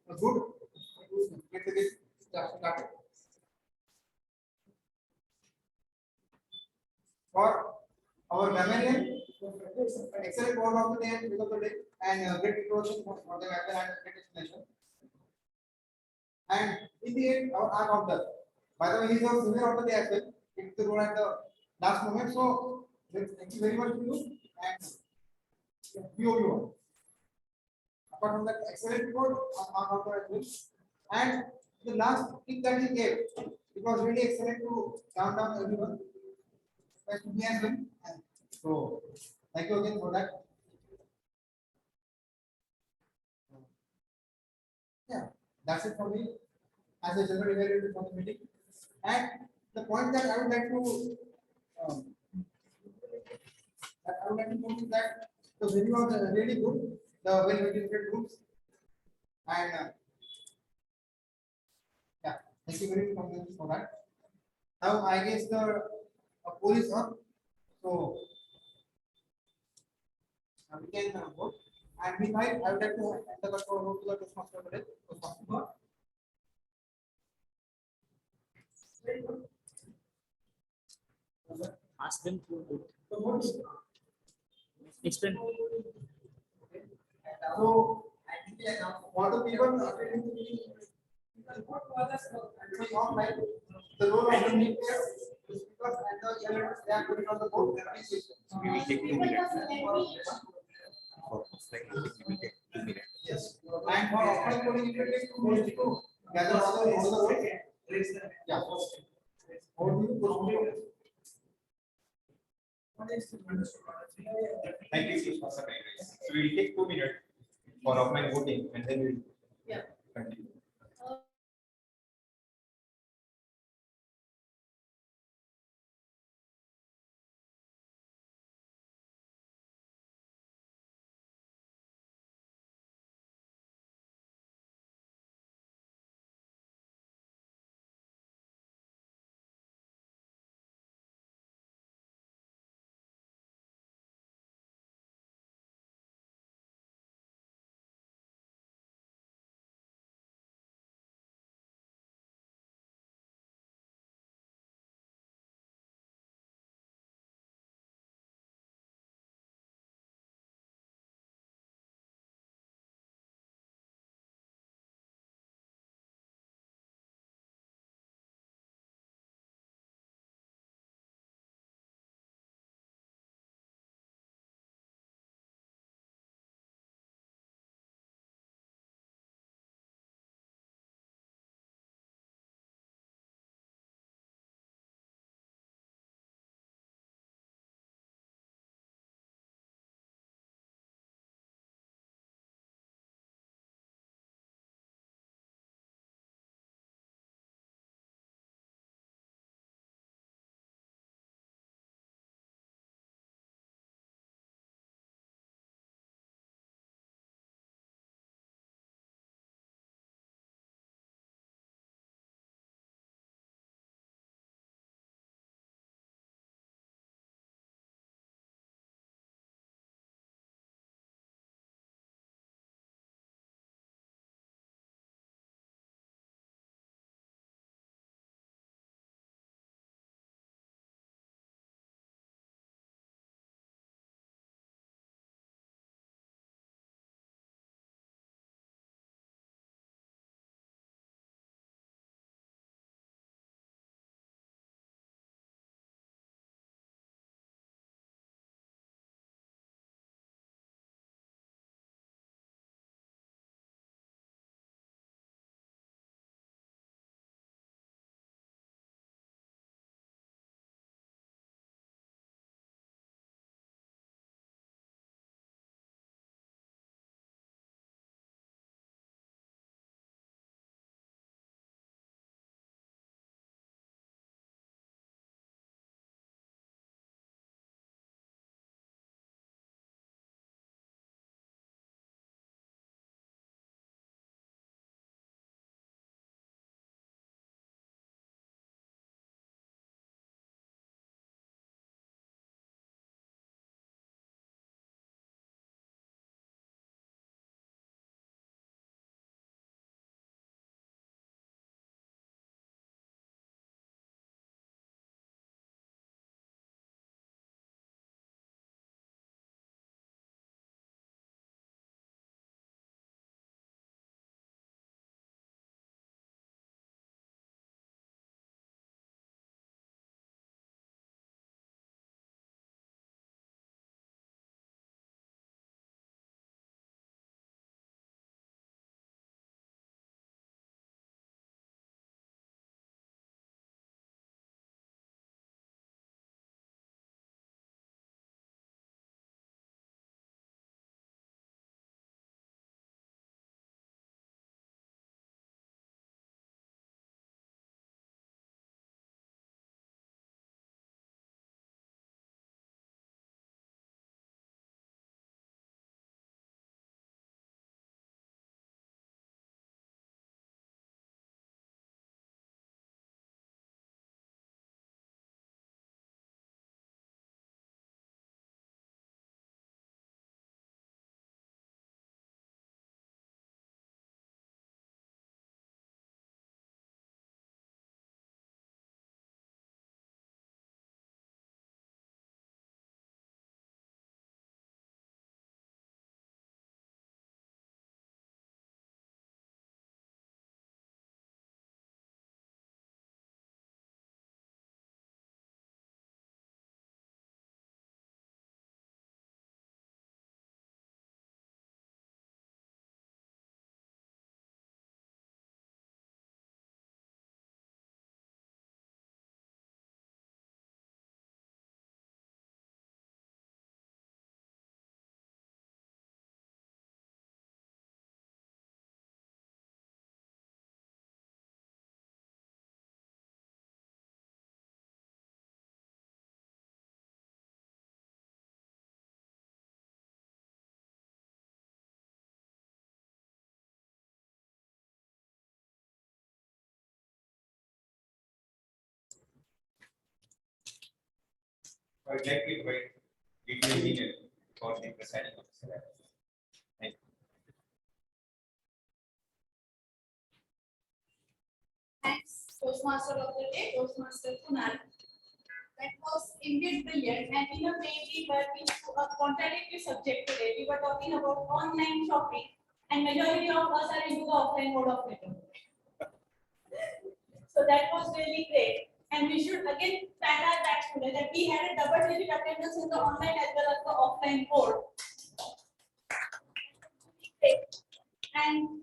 good to get the guests started. For our grammarian, excellent word of the day and of the day, and great introduction for the grammar and great explanation. And in the end, our art counter. By the way, he is our senior of the day as well. It's the role at the last moment. So thank you very much to you and you. Apart from that, excellent report on art counter as well. And the last tip that he gave, it was really excellent to calm down everyone. To me as well. So thank you again for that. Yeah, that's it for me as a general evaluator for the meeting. And the point that I would like to note is that the video was really good, the well-ventilated rooms, and yeah, thank you very much for that. Now I guess the poll is up, so we can vote. And meanwhile, I would like to hand the control over to the Toastmaster today. Toastmaster. Ask them to explain. So, for the people attending the meeting, online, the role of the meeting is because and the elements they are putting on the board. We will take 2 minutes. For like we will take 2 minutes. Yes. And for offline coding, it will take 2 minutes to gather all the roles. Yeah. How do you proceed? Thank you, Toastmaster. So we will take 2 minutes for offline voting and then we will continue. I would like to invite VP Engineer for the presiding officer. Thank you. Thanks, Toastmaster of the day, Toastmaster Kunal. That was indeed brilliant, and in a way we were into a contradictory subject today. We were talking about online shopping, and majority of us are into the offline mode of network. So that was really great. And we should again pat our backs today that we had a double-digit attendance in the online as well as the offline mode. And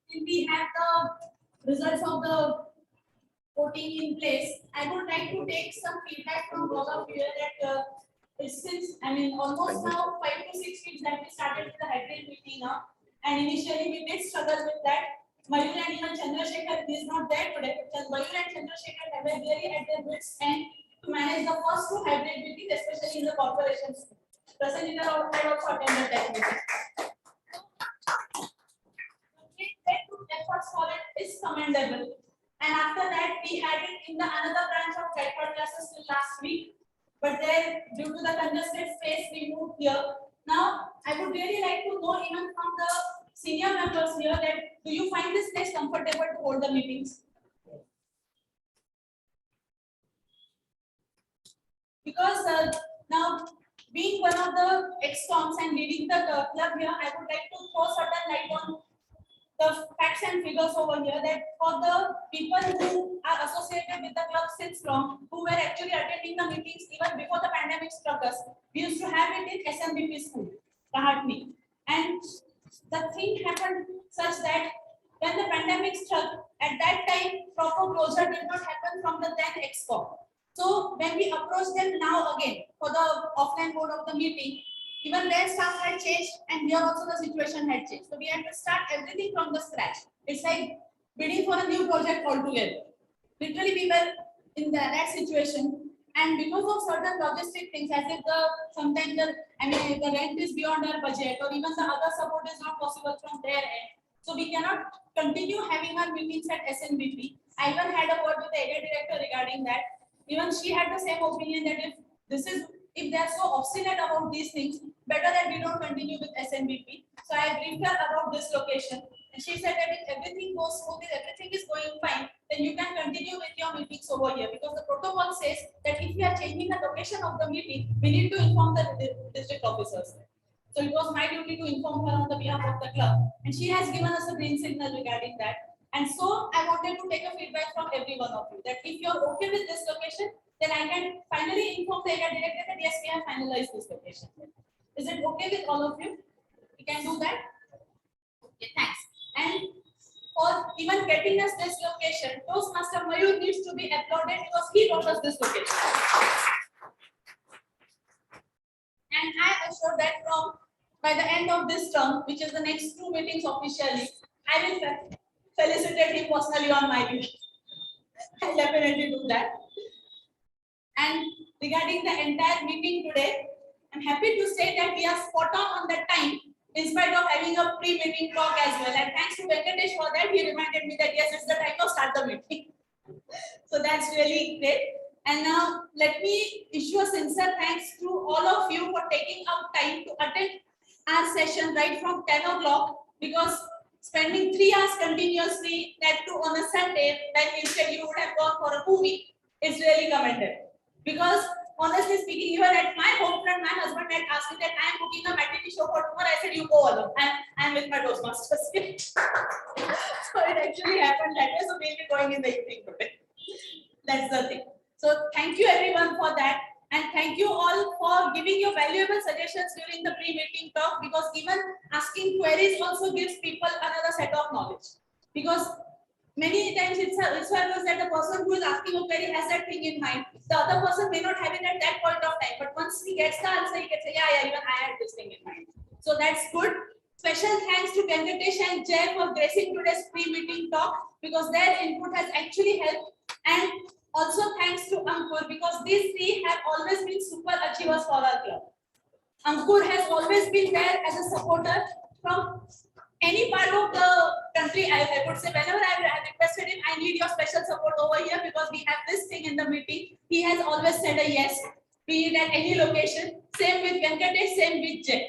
we have the results of the voting in place. I would like to take some feedback from all of you that since almost now 5 to 6 weeks that we started with the hybrid meeting now, and initially we did struggle with that. Mayur and even Chandrasekhar is not there today because Mayur and Chandrasekhar have been really at their wits end to manage the first 2 hybrid meetings, especially in the corporations. Prasanjita had also attended that meeting. Efforts for it is commendable. And after that, we had it in the another branch of guided classes till last week. But then, due to the congested space, we moved here. Now, I would really like to know even from the senior members here that do you find this place comfortable to hold the meetings? Because now, being one of the ex-coms and leading the club here, I would like to throw certain light on the facts and figures over here that for the people who are associated with the club since long, who were actually attending the meetings even before the pandemic struck us, we used to have it in SMBP school, Kahatni. And the thing happened such that when the pandemic struck, at that time, proper closure did not happen from the then EXCOM. So when we approach them now again for the offline mode of the meeting, even their staff had changed and here also the situation had changed. So we had to start everything from the scratch. It's like bidding for a new project altogether. Literally we were in that situation, and because of certain logistic things, as if sometimes the rent is beyond our budget or even the other support is not possible from their end. So we cannot continue having our meetings at SNBP. I even had a word with the area director regarding that. Even she had the same opinion that if they are so obstinate about these things, better that we don't continue with SNBP. So I briefed her about this location, and she said that if everything goes smooth, if everything is going fine, then you can continue with your meetings over here, because the protocol says that if we are changing the location of the meeting, we need to inform the district officers. So it was my duty to inform her on the behalf of the club, and she has given us a green signal regarding that. And so I wanted to take a feedback from every one of you that if you're okay with this location, then I can finally inform the area director that yes, we have finalized this location. Is it okay with all of you? We can do that? Okay, thanks. And for even getting us this location, Toastmaster Mayur needs to be applauded because he got us this location. And I assure that by the end of this term, which is the next 2 meetings officially, I will felicitate him personally on my behalf. I'll definitely do that. And regarding the entire meeting today, I'm happy to say that we are spot on the time in spite of having a pre-meeting talk as well. And thanks to Venkatesh for that, he reminded me that yes, it's the time to start the meeting. So that's really great. And now let me issue a sincere thanks to all of you for taking out time to attend our session right from 10 o'clock, because spending 3 hours continuously, that too on a Sunday, when instead you would have gone for a movie, is really commended. Because honestly speaking, even at my home front, my husband had asked me that I am booking a matinee show for tomorrow. I said, you go alone. I'm with my Toastmasters. So it actually happened that way. So we'll be going in the evening today. That's the thing. So thank you everyone for that. And thank you all for giving your valuable suggestions during the pre-meeting talk, because even asking queries also gives people another set of knowledge. Because many times it's happens that the person who is asking a query has that thing in mind. The other person may not have it at that point of time, but once he gets the answer, he can say, yeah, even I had this thing in mind. So that's good. Special thanks to Venkatesh and Jai for gracing today's pre-meeting talk, because their input has actually helped. And also thanks to Ankur, because these 3 have always been super achievers for our club. Ankur has always been there as a supporter from any part of the country. I would say whenever I have requested him, I need your special support over here because we have this thing in the meeting. He has always said a yes. be it at any location. Same with Venkatesh, same with Jai.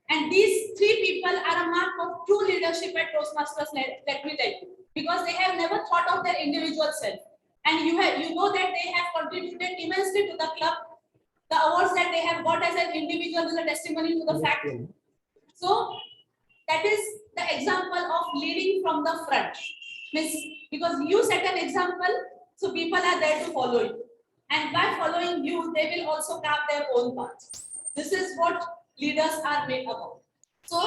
And these three people are a mark of true leadership at Toastmasters, let me tell you, because they have never thought of their individual self. And you know that they have contributed immensely to the club. The awards that they have got as an individual is a testimony to the fact. So that is the example of leading from the front. Means because you set an example, so people are there to follow you. And by following you, they will also carve their own path. This is what leaders are made about. So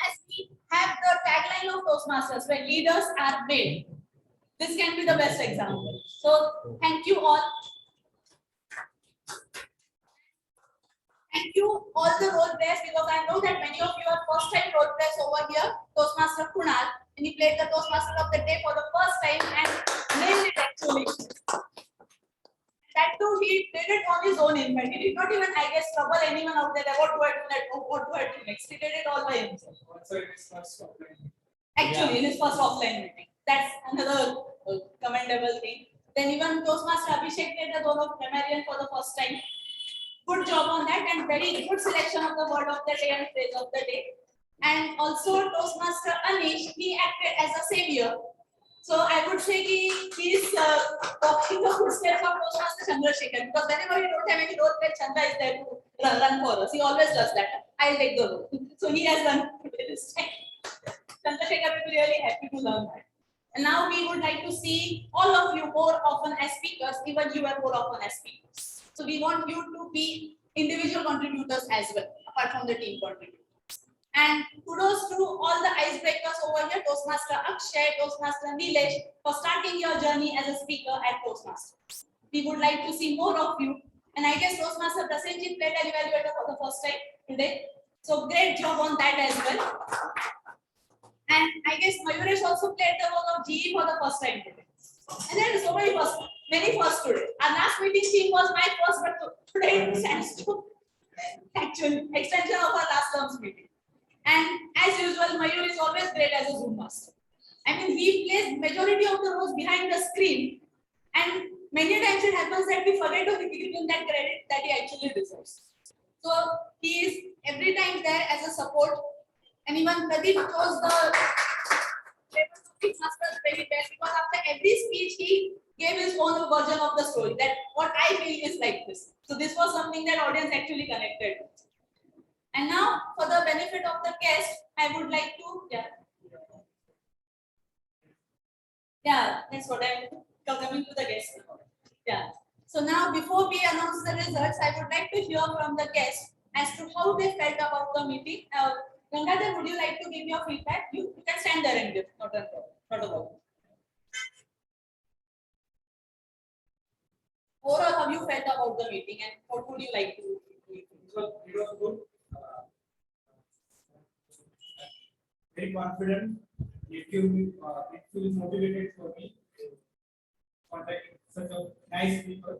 as we have the tagline of Toastmasters, where leaders are made, this can be the best example. So thank you all. Thank you all the role players, because I know that many of you are first time role players over here. Toastmaster Kunal, and he played the Toastmaster of the day for the first time and nailed it actually. That too, he did it on his own invent. He did not even, I guess, trouble anyone out there. What do I do next? What do I do next? He did it all by himself. Actually, in his first offline meeting. That's another commendable thing. Then even Toastmaster Abhishek played the role of grammarian for the first time. Good job on that, and very good selection of the word of the day and phrase of the day. And also Toastmaster Anish, he acted as a savior. So I would say he is walking the footsteps of Toastmaster Chandrasekhar, because whenever we don't have any role play, Chandra is there to run for us. He always does that. I'll take the role. So he has done this time. Chandrasekhar will be really happy to learn that. And now we would like to see all of you more often as speakers, even you are more often as speakers. So we want you to be individual contributors as well, apart from the team contributors. And kudos to all the icebreakers over here, Toastmaster Akshay, Toastmaster Nilesh, for starting your journey as a speaker at Toastmasters. We would like to see more of you. And I guess Toastmaster Prasenjit played an evaluator for the first time today. So great job on that as well. And I guess Mayur also played the role of GE for the first time today. And there are so many firsts today. Our last meeting team was my first, but today it stands to actual extension of our last term's meeting. And as usual, Mayur is always great as a Zoom master. I mean, he plays majority of the roles behind the screen, and many times it happens that we forget to give him that credit that he actually deserves. So he is every time there as a support, and even Pradeep chose the masters very well, because after every speech he gave his own version of the story, that what I feel is like this. So this was something that audience actually connected with. And now, for the benefit of the guest, I would like to, that's what I'm coming to the guest. So now, before we announce the results, I would like to hear from the guests as to how they felt about the meeting. Gangadhar, would you like to give your feedback? You can stand there and give, not a problem. Overall, how you felt about the meeting, and what would you like to do? It was good. Very confident. It feels motivated for me to contact such a nice people.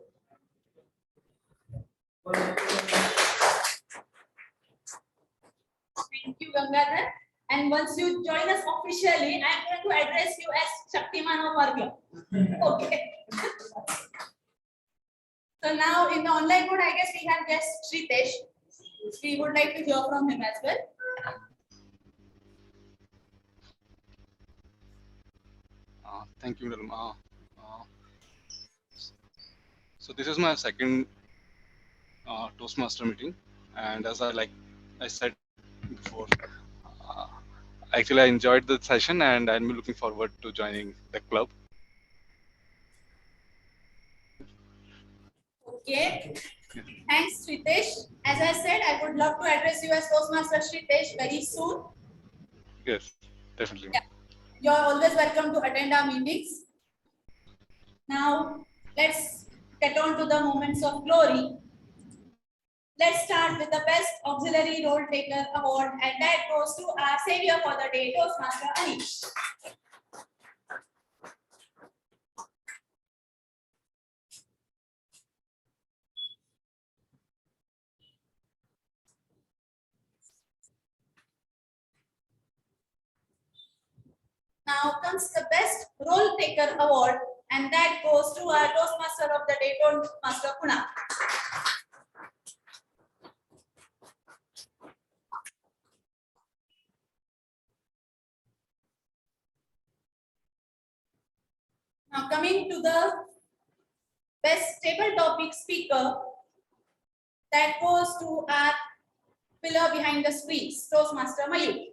Thank you, Gangadhar. And once you join us officially, I am going to address you as Shaktiman of our club. Okay. So now in the online mode, I guess we have guest Shritesh. We would like to hear from him as well. Thank you, Nirma. So this is my second Toastmaster meeting, and as I said before, actually I enjoyed the session, and I'm looking forward to joining the club. Okay. Thanks, Shritesh. As I said, I would love to address you as Toastmaster Shritesh very soon. Yes, definitely. Yeah. You are always welcome to attend our meetings. Now, let's get on to the moments of glory. Let's start with the Best Auxiliary Role Taker Award, and that goes to our savior for the day, Toastmaster Anish. Now comes the Best Role Taker Award, And that goes to our Toastmaster of the Day, Toastmaster Kunal. Now coming to the best table topic speaker, that goes to our pillar behind the screens, Toastmaster Mayur.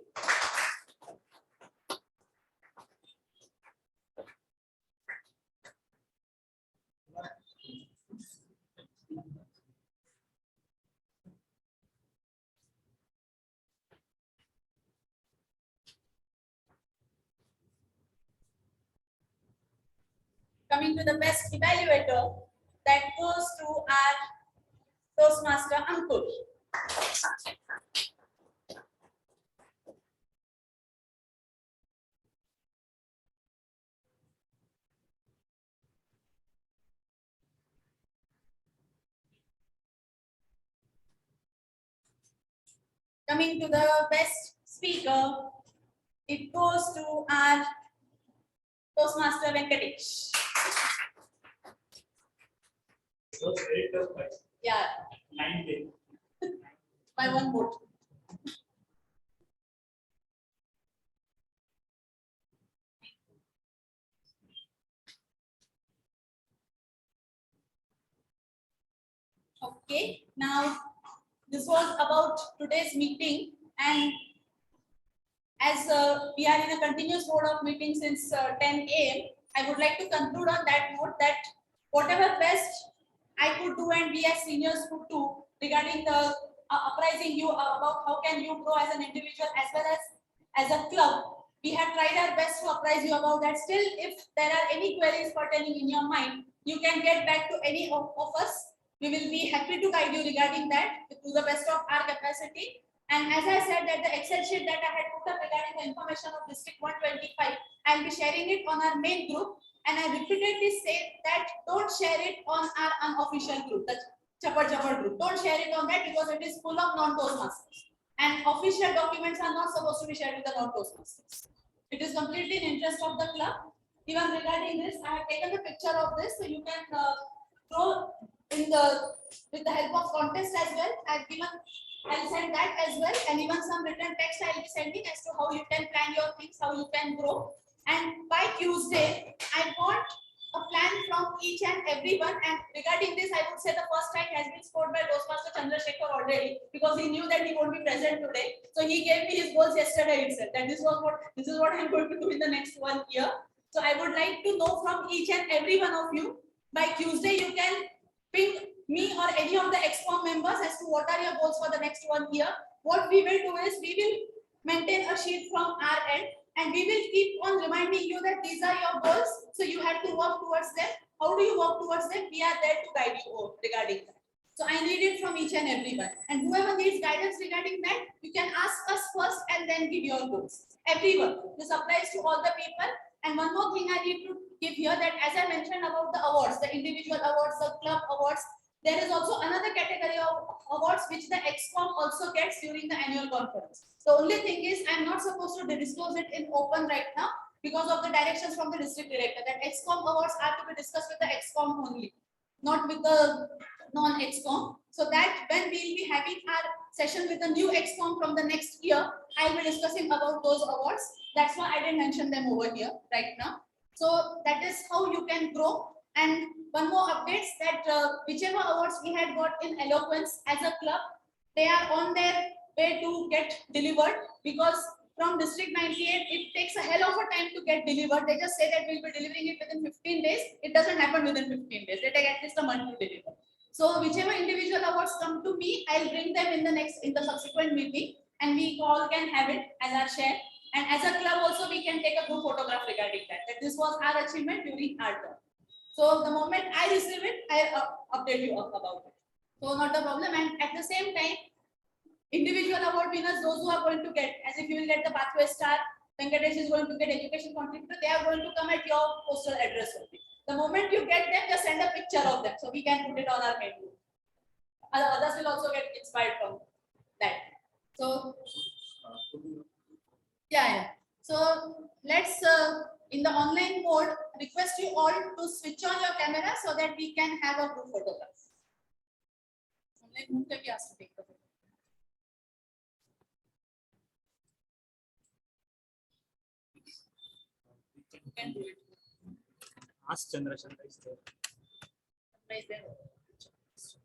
Coming to the best evaluator, that goes to our Toastmaster Ankur. Coming to the best speaker, it goes to our Toastmaster Venkatesh. It was very tough, but Yeah, 9 days. by one vote. Okay, now this was about today's meeting, and as we are in a continuous mode of meeting since 10 a.m., I would like to conclude on that note that whatever best I could do and we as seniors could do regarding the apprising you about how can you grow as an individual as well as a club, we have tried our best to apprise you about that. Still, if there are any queries pertaining in your mind, you can get back to any of us. We will be happy to guide you regarding that to the best of our capacity. And as I said that the Excel sheet that I had put up regarding the information of District 125, I'll be sharing it on our main group. And I repeatedly say that don't share it on our unofficial group, the Chapar group. Don't share it on that because it is full of non-Toastmasters. And official documents are not supposed to be shared with the non-Toastmasters. It is completely in interest of the club. Even regarding this, I have taken the picture of this, so you can throw in with the help of contest as well. I'll send that as well, and even some written text I'll be sending as to how you can plan your things, how you can grow. And by Tuesday, I want a plan from each and everyone. And regarding this, I would say the first strike has been scored by Toastmaster Chandrasekhar already, because he knew that he won't be present today. So he gave me his goals yesterday itself. That this is what I'm going to do in the next 1 year. So I would like to know from each and every one of you. By Tuesday, you can ping me or any of the ExCom members as to what are your goals for the next 1 year. What we will do is we will maintain a sheet from our end, and we will keep on reminding you that these are your goals. So you have to work towards them. How do you work towards them? We are there to guide you regarding that. So I need it from each and everyone. And whoever needs guidance regarding that, you can ask us first and then give your goals. Everyone. This applies to all the people. And one more thing I need to give here, that as I mentioned about the awards, the individual awards, the club awards, there is also another category of awards which the ExCom also gets during the annual conference. The only thing is I'm not supposed to disclose it in open right now because of the directions from the district director that ExCom awards are to be discussed with the ExCom only, not with the non-ExCom. So that when we will be having our session with the new ExCom from the next year, I will be discussing about those awards. That's why I didn't mention them over here right now. So that is how you can grow. And one more updates that whichever awards we had got in eloquence as a club, they are on their way to get delivered, because from District 98, it takes a hell of a time to get delivered. They just say that we'll be delivering it within 15 days. It doesn't happen within 15 days. They take at least a month to deliver. So whichever individual awards come to me, I'll bring them in the subsequent meeting, and we all can have it as our share. And as a club also, we can take a group photograph regarding that this was our achievement during our term. So the moment I receive it, I'll update you about it. So not a problem. And at the same time, individual award winners, those who are going to get, as if you will get the Pathway Star, Venkatesh is going to get Education Contributor, they are going to come at your postal address only. The moment you get them, just send a picture of them so we can put it on our menu. Others will also get inspired from that. So, yeah. So let's in the online mode, request you all to switch on your camera so that we can have a group photograph. Whom can we ask to take the photo? You can do it. Ask Chandra. Chandra is there.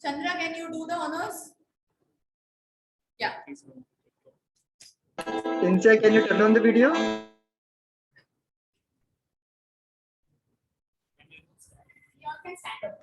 Chandra, can you do the honors? Yeah. Insha, can you turn on the video? You all can stand up.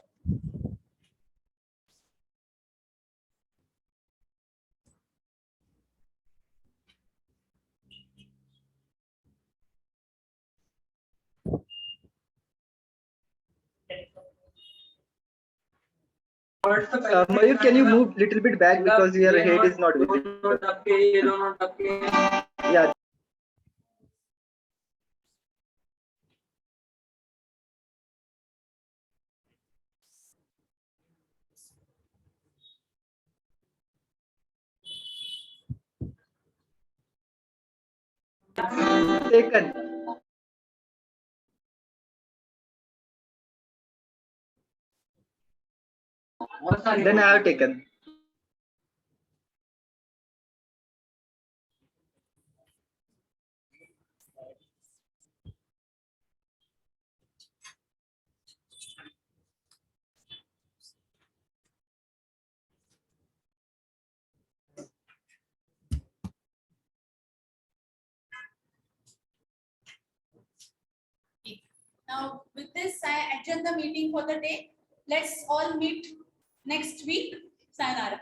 Mayur, can you move little bit back because your head is not visible? Yeah. Taken. Then I have taken. Now, with this, I adjourn the meeting for the day. Let's all meet next week. Sayonara.